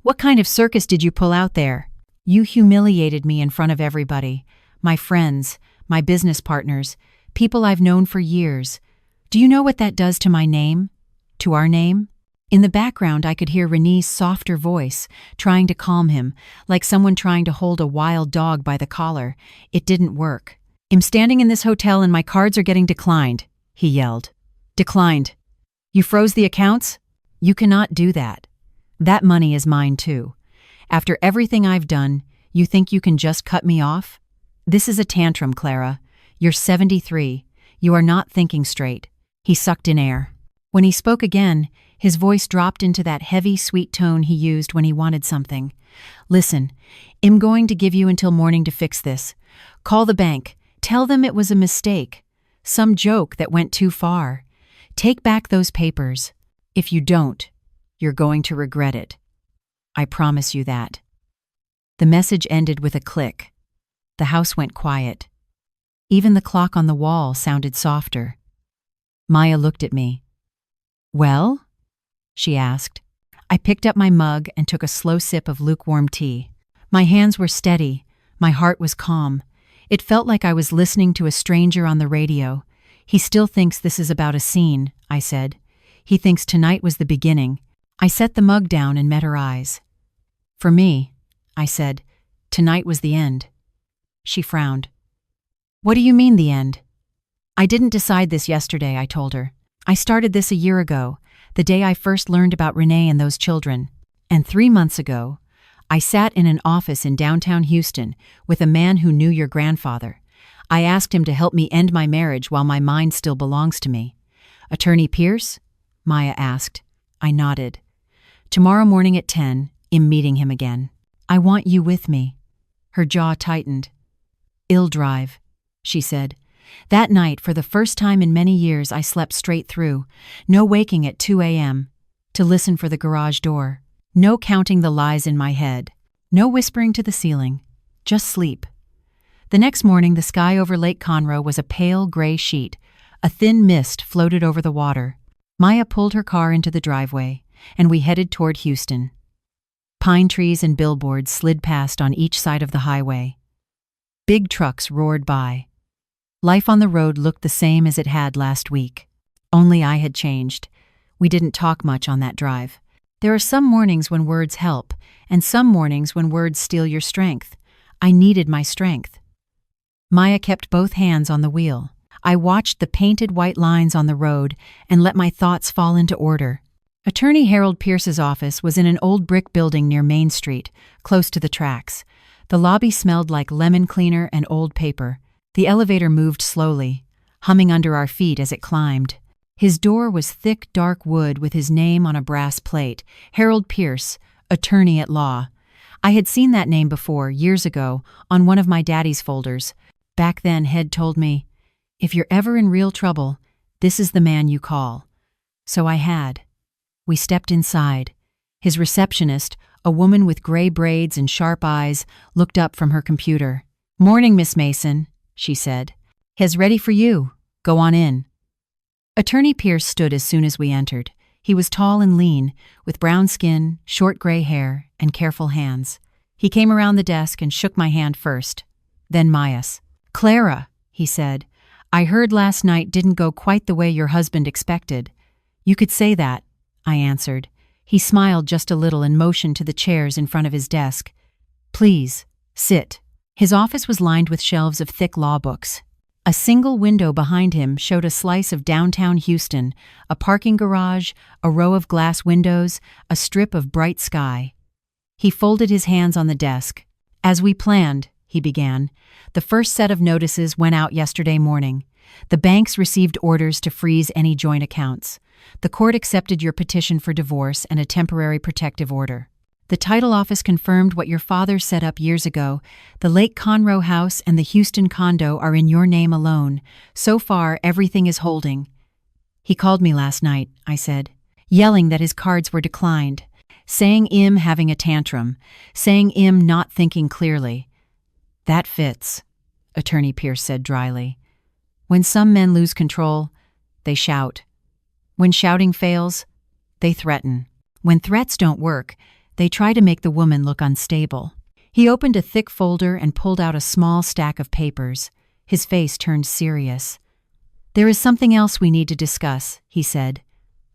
"What kind of circus did you pull out there? You humiliated me in front of everybody. My friends, my business partners, people I've known for years. Do you know what that does to my name? To our name?" In the background, I could hear Renee's softer voice, trying to calm him, like someone trying to hold a wild dog by the collar. It didn't work. "I'm standing in this hotel and my cards are getting declined," he yelled. "Declined? You froze the accounts? You cannot do that. That money is mine too. After everything I've done, you think you can just cut me off? This is a tantrum, Clara. You're 73. You are not thinking straight." He sucked in air. When he spoke again, his voice dropped into that heavy, sweet tone he used when he wanted something. "Listen, I'm going to give you until morning to fix this. Call the bank. Tell them it was a mistake. Some joke that went too far. Take back those papers. If you don't, you're going to regret it. I promise you that." The message ended with a click. The house went quiet. Even the clock on the wall sounded softer. Maya looked at me. "Well?" she asked. I picked up my mug and took a slow sip of lukewarm tea. My hands were steady. My heart was calm. It felt like I was listening to a stranger on the radio. "He still thinks this is about a scene," I said. "He thinks tonight was the beginning." I set the mug down and met her eyes. "For me," I said, "tonight was the end." She frowned. "What do you mean, the end?" "I didn't decide this yesterday," I told her. "I started this a year ago, the day I first learned about Renee and those children. And 3 months ago, I sat in an office in downtown Houston with a man who knew your grandfather. I asked him to help me end my marriage while my mind still belongs to me." "Attorney Pierce?" Maya asked. I nodded. "Tomorrow morning at 10, I'm meeting him again. I want you with me." Her jaw tightened. "I'll drive," she said. That night, for the first time in many years, I slept straight through. No waking at 2 a.m. to listen for the garage door. No counting the lies in my head. No whispering to the ceiling. Just sleep. The next morning, the sky over Lake Conroe was a pale gray sheet. A thin mist floated over the water. Maya pulled her car into the driveway, and we headed toward Houston. Pine trees and billboards slid past on each side of the highway. Big trucks roared by. Life on the road looked the same as it had last week. Only I had changed. We didn't talk much on that drive. There are some mornings when words help, and some mornings when words steal your strength. I needed my strength. Maya kept both hands on the wheel. I watched the painted white lines on the road and let my thoughts fall into order. Attorney Harold Pierce's office was in an old brick building near Main Street, close to the tracks. The lobby smelled like lemon cleaner and old paper. The elevator moved slowly, humming under our feet as it climbed. His door was thick, dark wood with his name on a brass plate, Harold Pierce, attorney at law. I had seen that name before, years ago, on one of my daddy's folders. Back then, Head told me, "If you're ever in real trouble, this is the man you call." So I had. We stepped inside. His receptionist, a woman with gray braids and sharp eyes, looked up from her computer. "Morning, Miss Mason," she said. "Has ready for you. Go on in." Attorney Pierce stood as soon as we entered. He was tall and lean, with brown skin, short gray hair, and careful hands. He came around the desk and shook my hand first, then Maya's. "Clara," he said, "I heard last night didn't go quite the way your husband expected." "You could say that," I answered. He smiled just a little and motioned to the chairs in front of his desk. "Please, sit." His office was lined with shelves of thick law books. A single window behind him showed a slice of downtown Houston, a parking garage, a row of glass windows, a strip of bright sky. He folded his hands on the desk. "As we planned," he began, "the first set of notices went out yesterday morning. The banks received orders to freeze any joint accounts. The court accepted your petition for divorce and a temporary protective order. The title office confirmed what your father set up years ago. The Lake Conroe house and the Houston condo are in your name alone. So far, everything is holding." "He called me last night," I said, yelling that his cards were declined, saying I'm having a tantrum, saying I'm not thinking clearly. "That fits," Attorney Pierce said dryly. "When some men lose control, they shout. When shouting fails, They threaten. When threats don't work, they try to make the woman look unstable. He opened a thick folder and pulled out a small stack of papers. His face turned serious. "There is something else we need to discuss," he said.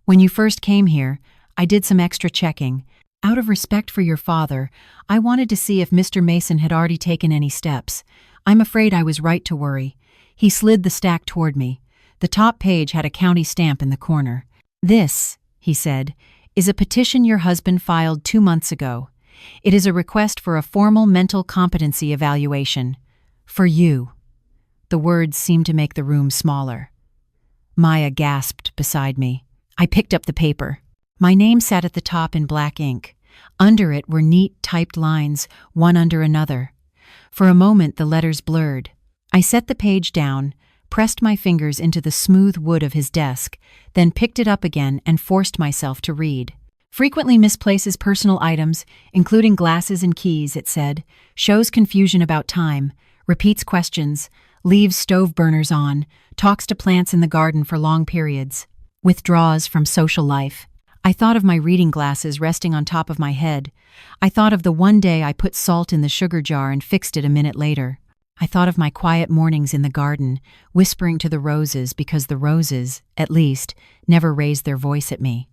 "When you first came here, I did some extra checking. Out of respect for your father, I wanted to see if Mr. Mason had already taken any steps. I'm afraid I was right to worry." He slid the stack toward me. The top page had a county stamp in the corner. "This," he said, "is a petition your husband filed 2 months ago. It is a request for a formal mental competency evaluation. For you." The words seemed to make the room smaller. Maya gasped beside me. I picked up the paper. My name sat at the top in black ink. Under it were neat typed lines, one under another. For a moment the letters blurred. I set the page down, pressed my fingers into the smooth wood of his desk, then picked it up again and forced myself to read. "Frequently misplaces personal items, including glasses and keys," it said. "Shows confusion about time, repeats questions, leaves stove burners on, talks to plants in the garden for long periods, withdraws from social life." I thought of my reading glasses resting on top of my head. I thought of the one day I put salt in the sugar jar and fixed it a minute later. I thought of my quiet mornings in the garden, whispering to the roses because the roses, at least, never raised their voice at me.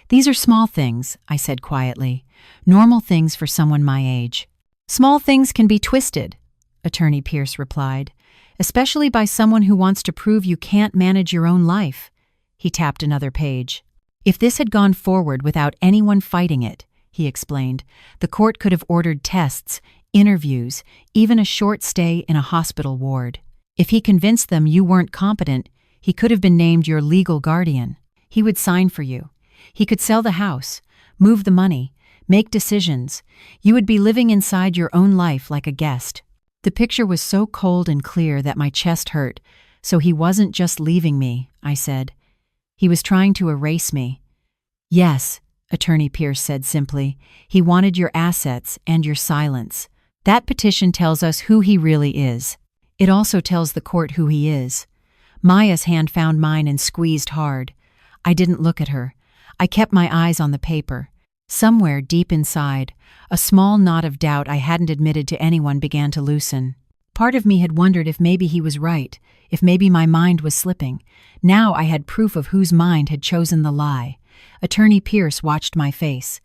"These are small things," I said quietly. "Normal things for someone my age." "Small things can be twisted," Attorney Pierce replied, "especially by someone who wants to prove you can't manage your own life." He tapped another page. "If this had gone forward without anyone fighting it," he explained, "the court could have ordered tests, interviews, even a short stay in a hospital ward. If he convinced them you weren't competent, he could have been named your legal guardian. He would sign for you. He could sell the house, move the money, make decisions. You would be living inside your own life like a guest." The picture was so cold and clear that my chest hurt. "So he wasn't just leaving me," I said. "He was trying to erase me." "Yes," Attorney Pierce said simply. "He wanted your assets and your silence. That petition tells us who he really is. It also tells the court who he is." Maya's hand found mine and squeezed hard. I didn't look at her. I kept my eyes on the paper. Somewhere deep inside, a small knot of doubt I hadn't admitted to anyone began to loosen. Part of me had wondered if maybe he was right, if maybe my mind was slipping. Now I had proof of whose mind had chosen the lie. Attorney Pierce watched my face.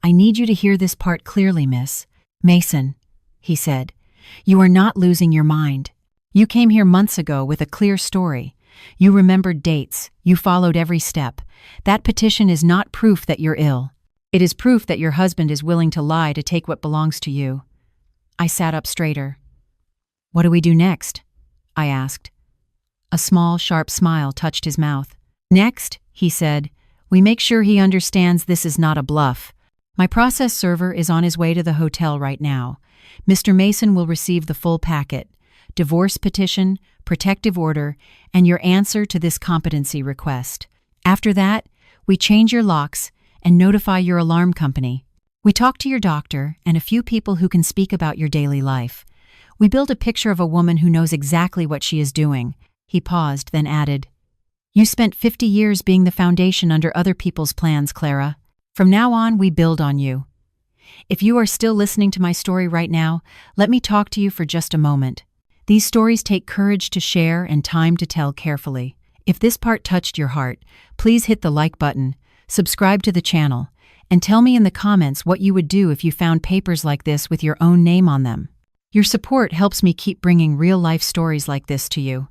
"I need you to hear this part clearly, Miss Mason," he said. "You are not losing your mind. You came here months ago with a clear story. You remembered dates. You followed every step. That petition is not proof that you're ill. It is proof that your husband is willing to lie to take what belongs to you." I sat up straighter. "What do we do next?" I asked. A small, sharp smile touched his mouth. "Next," he said, "we make sure he understands this is not a bluff. My process server is on his way to the hotel right now. Mr. Mason will receive the full packet: divorce petition, protective order, and your answer to this competency request. After that, we change your locks and notify your alarm company. We talk to your doctor and a few people who can speak about your daily life. We build a picture of a woman who knows exactly what she is doing." He paused, then added, "You spent 50 years being the foundation under other people's plans, Clara. From now on, we build on you. If you are still listening to my story right now, let me talk to you for just a moment. These stories take courage to share and time to tell carefully. If this part touched your heart, please hit the like button, subscribe to the channel, and tell me in the comments what you would do if you found papers like this with your own name on them. Your support helps me keep bringing real-life stories like this to you."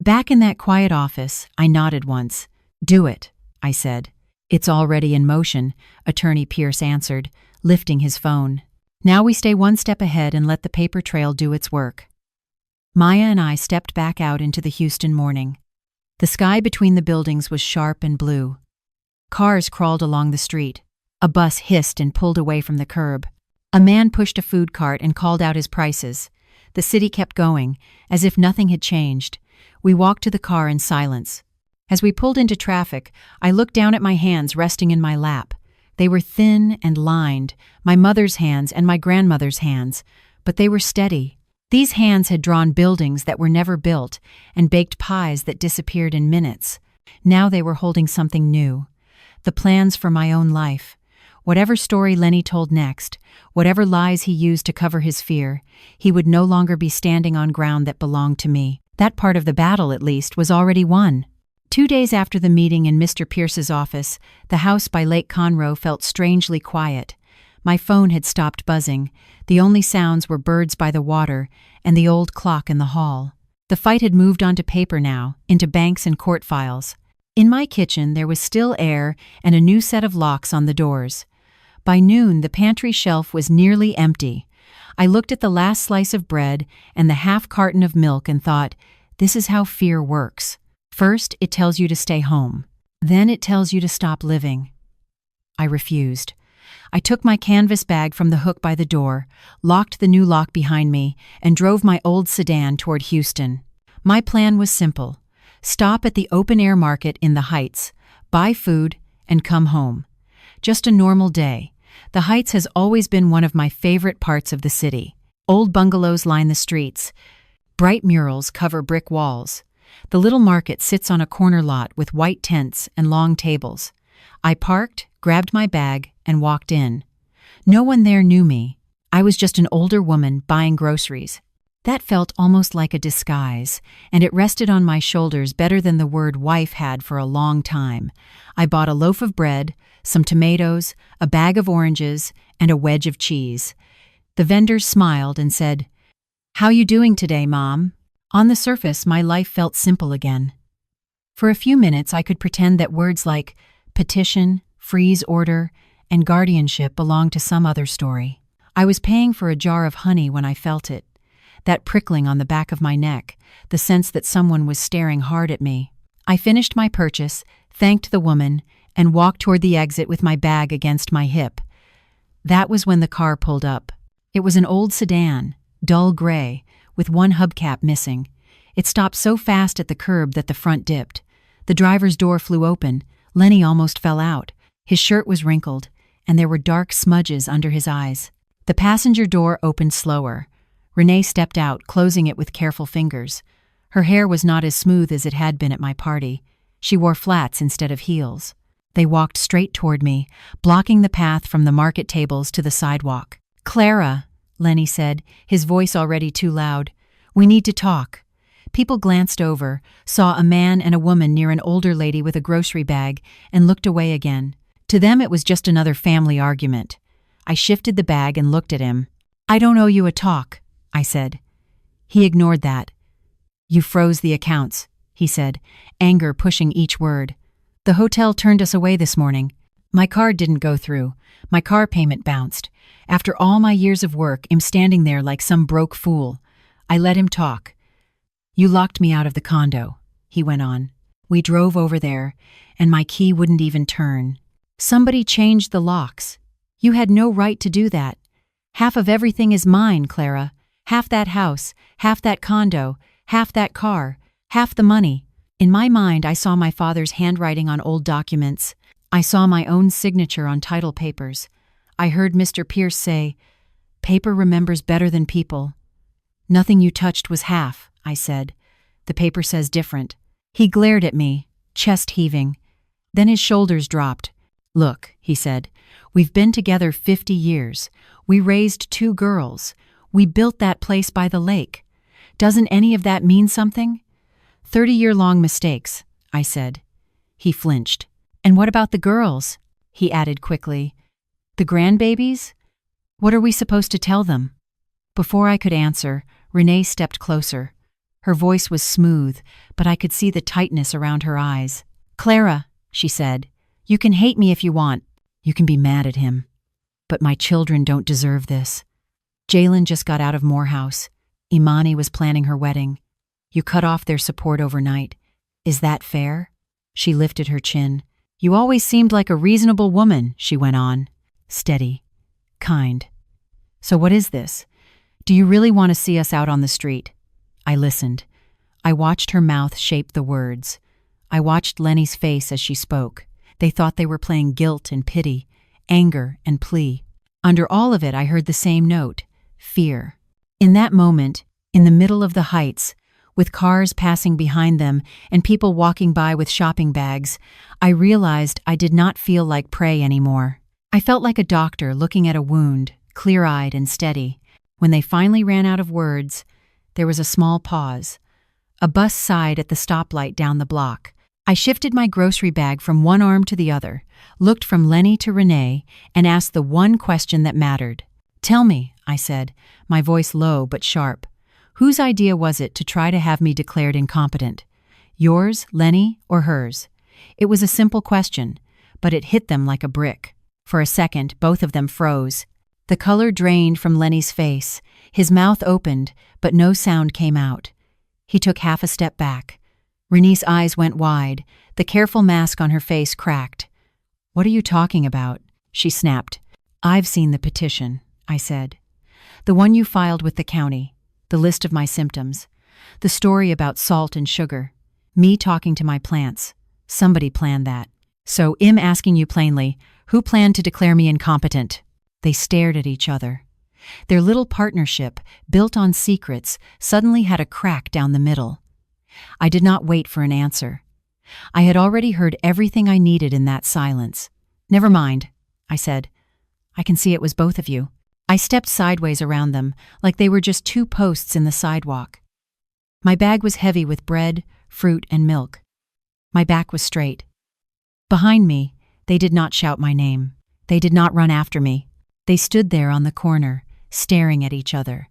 Back in that quiet office, I nodded once. "Do it," I said. "It's already in motion," Attorney Pierce answered, lifting his phone. "Now we stay one step ahead and let the paper trail do its work." Maya and I stepped back out into the Houston morning. The sky between the buildings was sharp and blue. Cars crawled along the street. A bus hissed and pulled away from the curb. A man pushed a food cart and called out his prices. The city kept going, as if nothing had changed. We walked to the car in silence. As we pulled into traffic, I looked down at my hands resting in my lap. They were thin and lined, my mother's hands and my grandmother's hands, but they were steady. These hands had drawn buildings that were never built and baked pies that disappeared in minutes. Now they were holding something new. the plans for my own life. Whatever story Lenny told next, whatever lies he used to cover his fear, he would no longer be standing on ground that belonged to me. That part of the battle, at least, was already won. 2 days after the meeting in Mr. Pierce's office, the house by Lake Conroe felt strangely quiet. My phone had stopped buzzing. The only sounds were birds by the water and the old clock in the hall. The fight had moved onto paper now, into banks and court files. In my kitchen, there was still air and a new set of locks on the doors. By noon, the pantry shelf was nearly empty. I looked at the last slice of bread and the half carton of milk and thought, this is how fear works. First, it tells you to stay home. Then it tells you to stop living. I refused. I took my canvas bag from the hook by the door, locked the new lock behind me, and drove my old sedan toward Houston. My plan was simple. Stop at the open-air market in the Heights, buy food, and come home. Just a normal day. The Heights has always been one of my favorite parts of the city. Old bungalows line the streets. Bright murals cover brick walls. The little market sits on a corner lot with white tents and long tables. I parked, grabbed my bag, and walked in. No one there knew me. I was just an older woman buying groceries. That felt almost like a disguise, and it rested on my shoulders better than the word wife had for a long time. I bought a loaf of bread, some tomatoes, a bag of oranges, and a wedge of cheese. The vendors smiled and said, "How you doing today, Mom?" On the surface, my life felt simple again. For a few minutes, I could pretend that words like petition, freeze order, and guardianship belonged to some other story. I was paying for a jar of honey when I felt it. That prickling on the back of my neck, the sense that someone was staring hard at me. I finished my purchase, thanked the woman, and walked toward the exit with my bag against my hip. That was when the car pulled up. It was an old sedan, dull gray, with one hubcap missing. It stopped so fast at the curb that the front dipped. The driver's door flew open. Lenny almost fell out. His shirt was wrinkled, and there were dark smudges under his eyes. The passenger door opened slower. Renee stepped out, closing it with careful fingers. Her hair was not as smooth as it had been at my party. She wore flats instead of heels. They walked straight toward me, blocking the path from the market tables to the sidewalk. "Clara," Lenny said, his voice already too loud. "We need to talk." People glanced over, saw a man and a woman near an older lady with a grocery bag, and looked away again. To them it was just another family argument. I shifted the bag and looked at him. "I don't owe you a talk," I said. He ignored that. "You froze the accounts," he said, anger pushing each word. "The hotel turned us away this morning. My card didn't go through. My car payment bounced. After all my years of work, I'm standing there like some broke fool." I let him talk. "You locked me out of the condo," he went on. "We drove over there, and my key wouldn't even turn. Somebody changed the locks. You had no right to do that. Half of everything is mine, Clara. Half that house, half that condo, half that car, half the money." In my mind, I saw my father's handwriting on old documents. I saw my own signature on title papers. I heard Mr. Pierce say, "Paper remembers better than people." "Nothing you touched was half," I said. "The paper says different." He glared at me, chest heaving. Then his shoulders dropped. "Look," he said, "we've been together 50 years. We raised 2 girls. We built that place by the lake. Doesn't any of that mean something?" 30-year-long mistakes, I said. He flinched. "And what about the girls?" he added quickly. "The grandbabies? What are we supposed to tell them?" Before I could answer, Renee stepped closer. Her voice was smooth, but I could see the tightness around her eyes. "Clara," she said, "you can hate me if you want. You can be mad at him. But my children don't deserve this. Jalen just got out of Morehouse. Imani was planning her wedding. You cut off their support overnight. Is that fair?" She lifted her chin. "You always seemed like a reasonable woman," she went on. Steady. Kind. "So what is this? Do you really want to see us out on the street?" I listened. I watched her mouth shape the words. I watched Lenny's face as she spoke. They thought they were playing guilt and pity, anger and plea. Under all of it, I heard the same note: fear. In that moment, in the middle of the Heights, with cars passing behind them and people walking by with shopping bags, I realized I did not feel like prey anymore. I felt like a doctor looking at a wound, clear-eyed and steady. When they finally ran out of words, there was a small pause. A bus sighed at the stoplight down the block. I shifted my grocery bag from one arm to the other, looked from Lenny to Renee, and asked the one question that mattered. "Tell me," I said, my voice low but sharp. "Whose idea was it to try to have me declared incompetent? Yours, Lenny, or hers?" It was a simple question, but it hit them like a brick. For a second, both of them froze. The color drained from Lenny's face. His mouth opened, but no sound came out. He took half a step back. Renee's eyes went wide. The careful mask on her face cracked. "What are you talking about?" she snapped. "I've seen the petition," I said. "The one you filed with the county. The list of my symptoms. The story about salt and sugar. Me talking to my plants. Somebody planned that. So I'm asking you plainly, who planned to declare me incompetent?" They stared at each other. Their little partnership, built on secrets, suddenly had a crack down the middle. I did not wait for an answer. I had already heard everything I needed in that silence. "Never mind," I said. "I can see it was both of you." I stepped sideways around them, like they were just two posts in the sidewalk. My bag was heavy with bread, fruit, and milk. My back was straight. Behind me, they did not shout my name. They did not run after me. They stood there on the corner, staring at each other.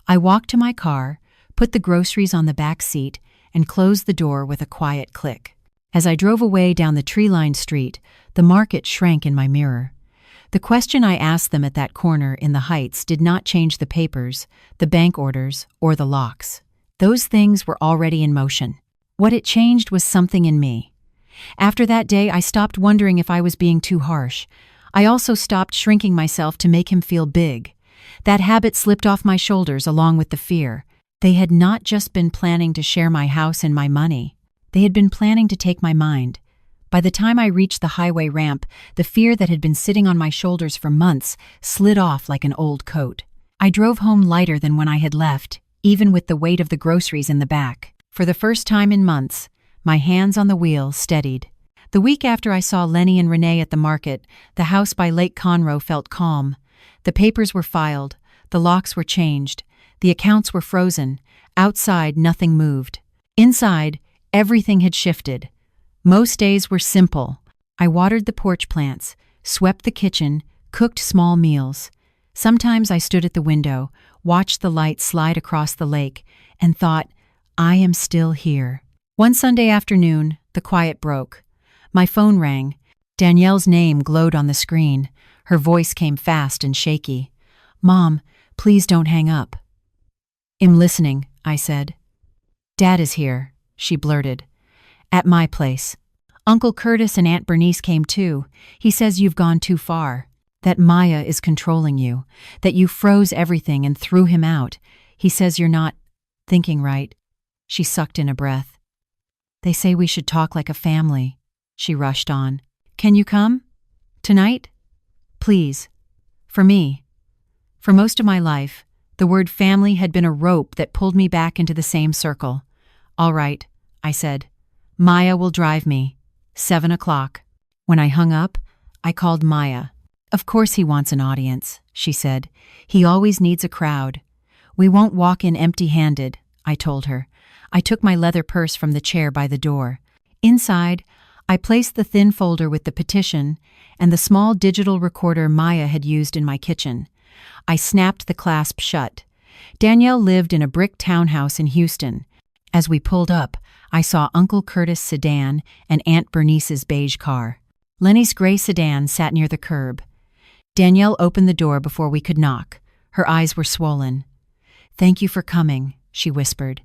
I walked to my car, put the groceries on the back seat, and closed the door with a quiet click. As I drove away down the tree-lined street, the market shrank in my mirror. The question I asked them at that corner in the Heights did not change the papers, the bank orders, or the locks. Those things were already in motion. What it changed was something in me. After that day, I stopped wondering if I was being too harsh. I also stopped shrinking myself to make him feel big. That habit slipped off my shoulders along with the fear. They had not just been planning to share my house and my money. They had been planning to take my mind. By the time I reached the highway ramp, the fear that had been sitting on my shoulders for months slid off like an old coat. I drove home lighter than when I had left, even with the weight of the groceries in the back. For the first time in months, my hands on the wheel steadied. The week after I saw Lenny and Renee at the market, the house by Lake Conroe felt calm. The papers were filed, the locks were changed, the accounts were frozen. Outside, nothing moved. Inside, everything had shifted. Most days were simple. I watered the porch plants, swept the kitchen, cooked small meals. Sometimes I stood at the window, watched the light slide across the lake, and thought, I am still here. One Sunday afternoon, the quiet broke. My phone rang. Danielle's name glowed on the screen. Her voice came fast and shaky. "Mom, please don't hang up." "I'm listening," I said. "Dad is here," she blurted. "At my place. Uncle Curtis and Aunt Bernice came too. He says you've gone too far. That Maya is controlling you. That you froze everything and threw him out. He says you're not thinking right." She sucked in a breath. "They say we should talk like a family," she rushed on. "Can you come? Tonight? Please. For me." For most of my life, the word family had been a rope that pulled me back into the same circle. "All right," I said. "Maya will drive me. 7 o'clock. When I hung up, I called Maya. "Of course he wants an audience," she said. "He always needs a crowd." "We won't walk in empty-handed," I told her. I took my leather purse from the chair by the door. Inside, I placed the thin folder with the petition and the small digital recorder Maya had used in my kitchen. I snapped the clasp shut. Danielle lived in a brick townhouse in Houston. As we pulled up, I saw Uncle Curtis' sedan and Aunt Bernice's beige car. Lenny's gray sedan sat near the curb. Danielle opened the door before we could knock. Her eyes were swollen. "Thank you for coming," she whispered.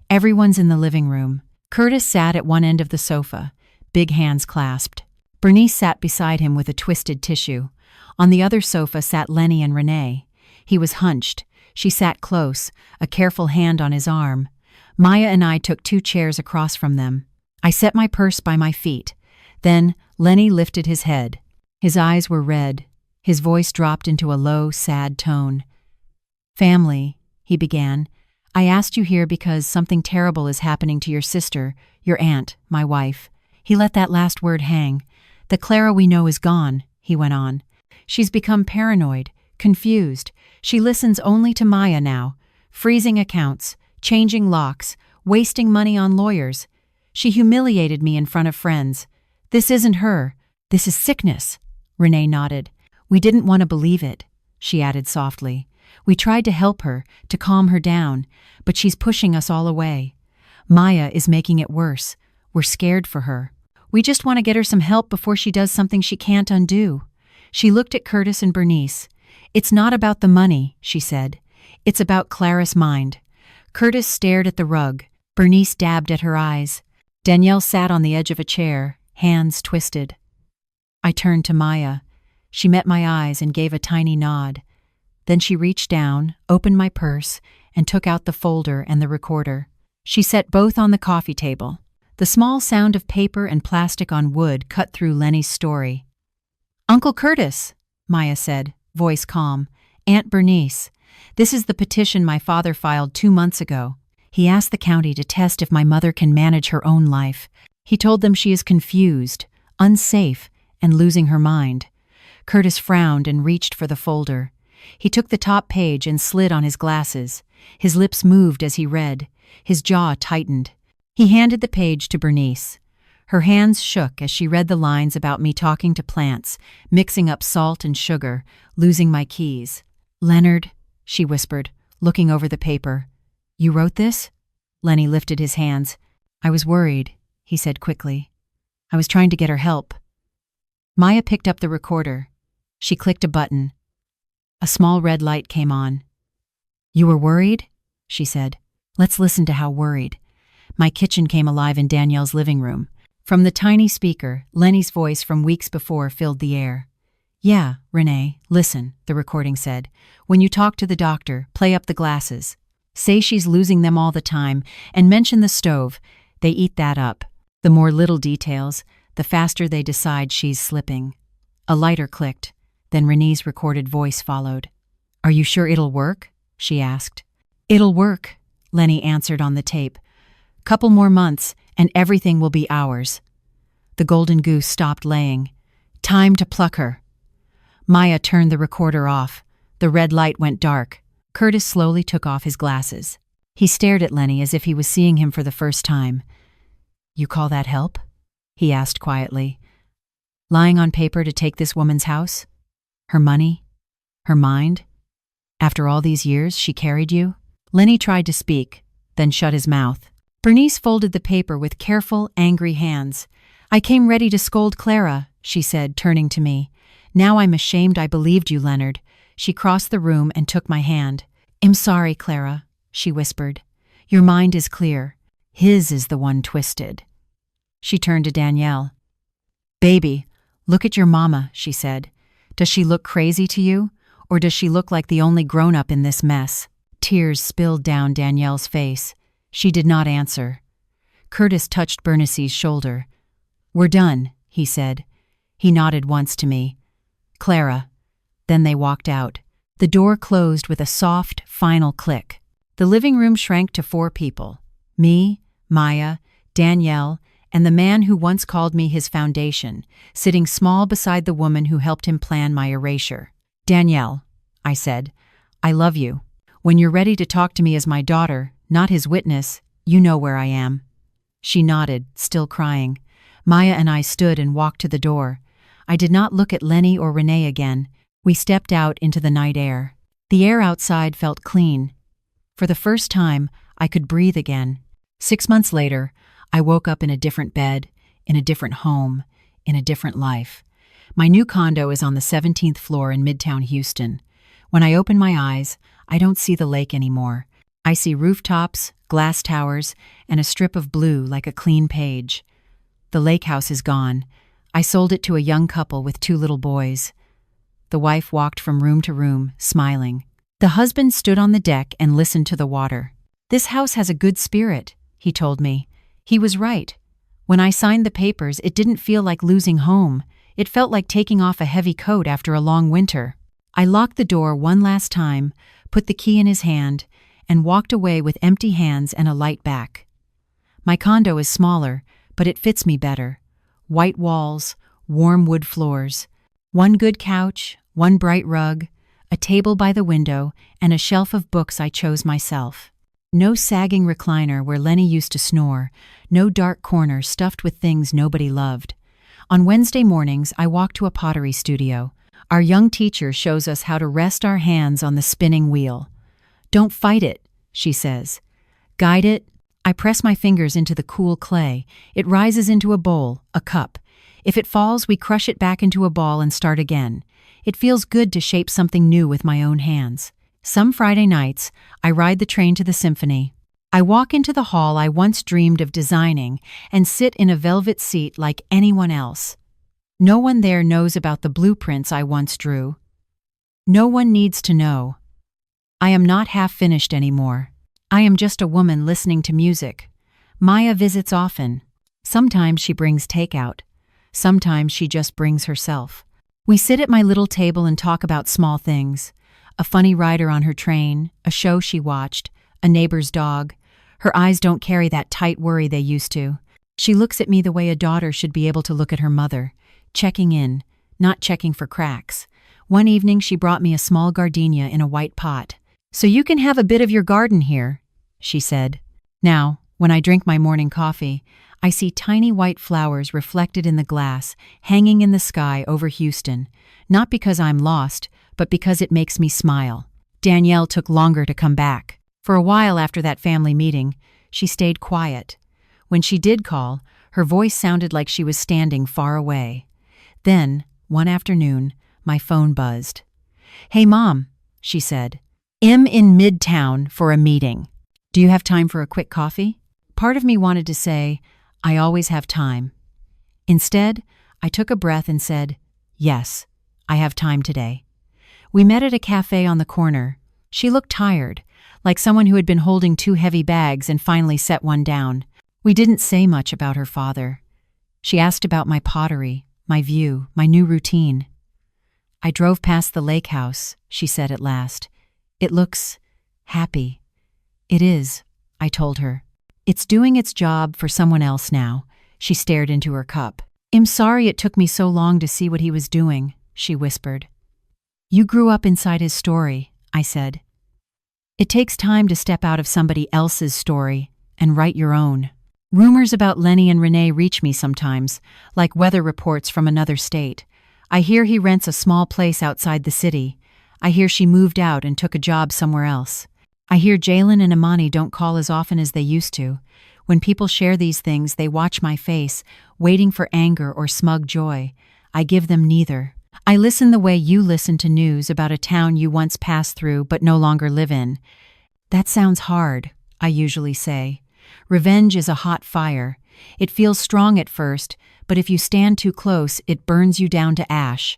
"Everyone's in the living room." Curtis sat at one end of the sofa, big hands clasped. Bernice sat beside him with a twisted tissue. On the other sofa sat Lenny and Renee. He was hunched. She sat close, a careful hand on his arm. Maya and I took 2 chairs across from them. I set my purse by my feet. Then Lenny lifted his head. His eyes were red. His voice dropped into a low, sad tone. "Family," he began. I asked you here because something terrible is happening to your sister, your aunt, my wife." He let that last word hang. "The Clara we know is gone," he went on. "She's become paranoid, confused. She listens only to Maya now, freezing accounts, changing locks, wasting money on lawyers. She humiliated me in front of friends. This isn't her. This is sickness." Renee nodded. "We didn't want to believe it," she added softly. "We tried to help her, to calm her down, but she's pushing us all away. Maya is making it worse. We're scared for her. We just want to get her some help before she does something she can't undo." She looked at Curtis and Bernice. "It's not about the money," she said. "It's about Clara's mind." Curtis stared at the rug. Bernice dabbed at her eyes. Danielle sat on the edge of a chair, hands twisted. I turned to Maya. She met my eyes and gave a tiny nod. Then she reached down, opened my purse, and took out the folder and the recorder. She set both on the coffee table. The small sound of paper and plastic on wood cut through Lenny's story. "Uncle Curtis," Maya said, voice calm. "Aunt Bernice. This is the petition my father filed 2 months ago. He asked the county to test if my mother can manage her own life. He told them she is confused, unsafe, and losing her mind." Curtis frowned and reached for the folder. He took the top page and slid on his glasses. His lips moved as he read. His jaw tightened. He handed the page to Bernice. Her hands shook as she read the lines about me talking to plants, mixing up salt and sugar, losing my keys. "Leonard," she whispered, looking over the paper. "You wrote this?" Lenny lifted his hands. "I was worried," he said quickly. "I was trying to get her help." Maya picked up the recorder. She clicked a button. A small red light came on. "You were worried?" she said. "Let's listen to how worried." My kitchen came alive in Danielle's living room. From the tiny speaker, Lenny's voice from weeks before filled the air. "Yeah, Renee, listen," the recording said. "When you talk to the doctor, play up the glasses. Say she's losing them all the time, and mention the stove. They eat that up. The more little details, the faster they decide she's slipping." A lighter clicked. Then Renee's recorded voice followed. "Are you sure it'll work?" she asked. "It'll work," Lenny answered on the tape. "Couple more months, and everything will be ours." The golden goose stopped laying. "Time to pluck her." Maya turned the recorder off. The red light went dark. Curtis slowly took off his glasses. He stared at Lenny as if he was seeing him for the first time. "You call that help?" he asked quietly. "Lying on paper to take this woman's house? Her money? Her mind? After all these years, she carried you?" Lenny tried to speak, then shut his mouth. Bernice folded the paper with careful, angry hands. "I came ready to scold Clara," she said, turning to me. "Now I'm ashamed I believed you, Leonard." She crossed the room and took my hand. "I'm sorry, Clara," she whispered. "Your mind is clear. His is the one twisted." She turned to Danielle. "Baby, look at your mama," she said. "Does she look crazy to you? Or does she look like the only grown-up in this mess?" Tears spilled down Danielle's face. She did not answer. Curtis touched Bernice's shoulder. "We're done," he said. He nodded once to me. "Clara." Then they walked out. The door closed with a soft, final click. The living room shrank to 4 people. Me, Maya, Danielle, and the man who once called me his foundation, sitting small beside the woman who helped him plan my erasure. "Danielle," I said, "I love you. When you're ready to talk to me as my daughter, not his witness, you know where I am." She nodded, still crying. Maya and I stood and walked to the door. I did not look at Lenny or Renee again. We stepped out into the night air. The air outside felt clean. For the first time, I could breathe again. 6 months later, I woke up in a different bed, in a different home, in a different life. My new condo is on the 17th floor in Midtown Houston. When I open my eyes, I don't see the lake anymore. I see rooftops, glass towers, and a strip of blue like a clean page. The lake house is gone. I sold it to a young couple with 2 little boys. The wife walked from room to room, smiling. The husband stood on the deck and listened to the water. "This house has a good spirit," he told me. He was right. When I signed the papers, it didn't feel like losing home. It felt like taking off a heavy coat after a long winter. I locked the door one last time, put the key in his hand, and walked away with empty hands and a light back. My condo is smaller, but it fits me better. White walls, warm wood floors, one good couch, one bright rug, a table by the window, and a shelf of books I chose myself. No sagging recliner where Lenny used to snore, no dark corner stuffed with things nobody loved. On Wednesday mornings, I walk to a pottery studio. Our young teacher shows us how to rest our hands on the spinning wheel. "Don't fight it," she says. "Guide it." I press my fingers into the cool clay. It rises into a bowl, a cup. If it falls, we crush it back into a ball and start again. It feels good to shape something new with my own hands. Some Friday nights, I ride the train to the symphony. I walk into the hall I once dreamed of designing and sit in a velvet seat like anyone else. No one there knows about the blueprints I once drew. No one needs to know. I am not half finished anymore. I am just a woman listening to music. Maya visits often. Sometimes she brings takeout. Sometimes she just brings herself. We sit at my little table and talk about small things. A funny rider on her train, a show she watched, a neighbor's dog. Her eyes don't carry that tight worry they used to. She looks at me the way a daughter should be able to look at her mother, checking in, not checking for cracks. One evening she brought me a small gardenia in a white pot. "So you can have a bit of your garden here," she said. Now, when I drink my morning coffee, I see tiny white flowers reflected in the glass, hanging in the sky over Houston, not because I'm lost, but because it makes me smile. Danielle took longer to come back. For a while after that family meeting, she stayed quiet. When she did call, her voice sounded like she was standing far away. Then, one afternoon, my phone buzzed. "Hey, Mom," she said. "I'm in Midtown for a meeting. Do you have time for a quick coffee?" Part of me wanted to say, "I always have time." Instead, I took a breath and said, "Yes, I have time today." We met at a cafe on the corner. She looked tired, like someone who had been holding 2 heavy bags and finally set one down. We didn't say much about her father. She asked about my pottery, my view, my new routine. "I drove past the lake house," she said at last. "It looks happy." "It is," I told her. "It's doing its job for someone else now." She stared into her cup. "I'm sorry it took me so long to see what he was doing," she whispered. "You grew up inside his story," I said. "It takes time to step out of somebody else's story and write your own." Rumors about Lenny and Renee reach me sometimes, like weather reports from another state. I hear he rents a small place outside the city. I hear she moved out and took a job somewhere else. I hear Jalen and Imani don't call as often as they used to. When people share these things, they watch my face, waiting for anger or smug joy. I give them neither. I listen the way you listen to news about a town you once passed through but no longer live in. "That sounds hard," I usually say. Revenge is a hot fire. It feels strong at first, but if you stand too close, it burns you down to ash.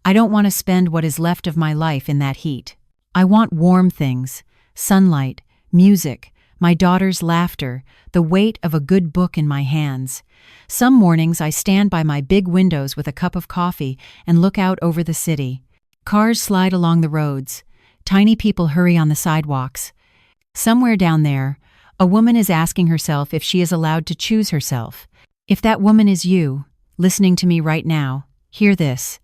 I don't want to spend what is left of my life in that heat. I want warm things, sunlight, music, my daughter's laughter, the weight of a good book in my hands. Some mornings I stand by my big windows with a cup of coffee and look out over the city. Cars slide along the roads. Tiny people hurry on the sidewalks. Somewhere down there, a woman is asking herself if she is allowed to choose herself. If that woman is you, listening to me right now, hear this.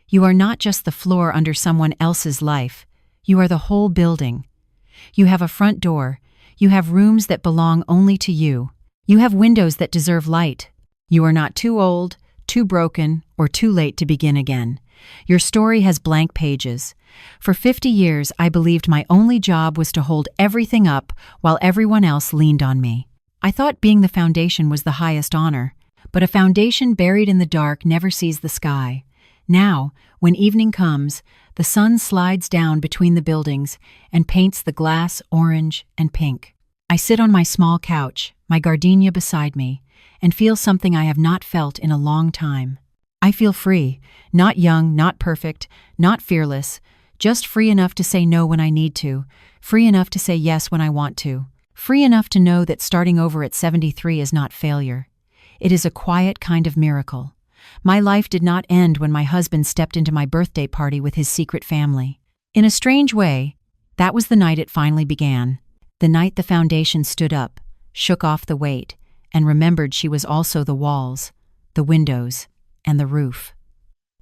You are not just the floor under someone else's life. You are the whole building. You have a front door. You have rooms that belong only to you. You have windows that deserve light. You are not too old, too broken, or too late to begin again. Your story has blank pages. For 50 years, I believed my only job was to hold everything up while everyone else leaned on me. I thought being the foundation was the highest honor, but a foundation buried in the dark never sees the sky. Now, when evening comes, the sun slides down between the buildings and paints the glass orange and pink. I sit on my small couch, my gardenia beside me, and feel something I have not felt in a long time. I feel free, not young, not perfect, not fearless, just free enough to say no when I need to, free enough to say yes when I want to, free enough to know that starting over at 73 is not failure. It is a quiet kind of miracle. My life did not end when my husband stepped into my birthday party with his secret family. In a strange way, that was the night it finally began. The night the foundation stood up, shook off the weight, and remembered she was also the walls, the windows, and the roof.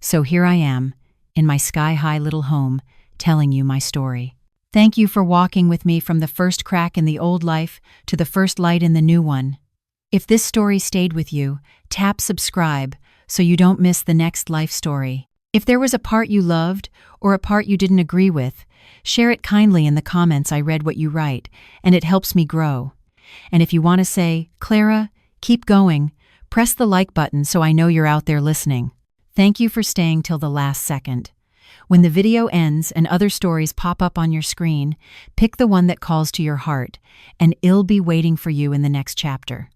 So here I am, in my sky-high little home, telling you my story. Thank you for walking with me from the first crack in the old life to the first light in the new one. If this story stayed with you, tap subscribe so you don't miss the next life story. If there was a part you loved or a part you didn't agree with, share it kindly in the comments. I read what you write, and it helps me grow. And if you want to say, Clara, keep going, press the like button so I know you're out there listening. Thank you for staying till the last second. When the video ends and other stories pop up on your screen, pick the one that calls to your heart, and it'll be waiting for you in the next chapter.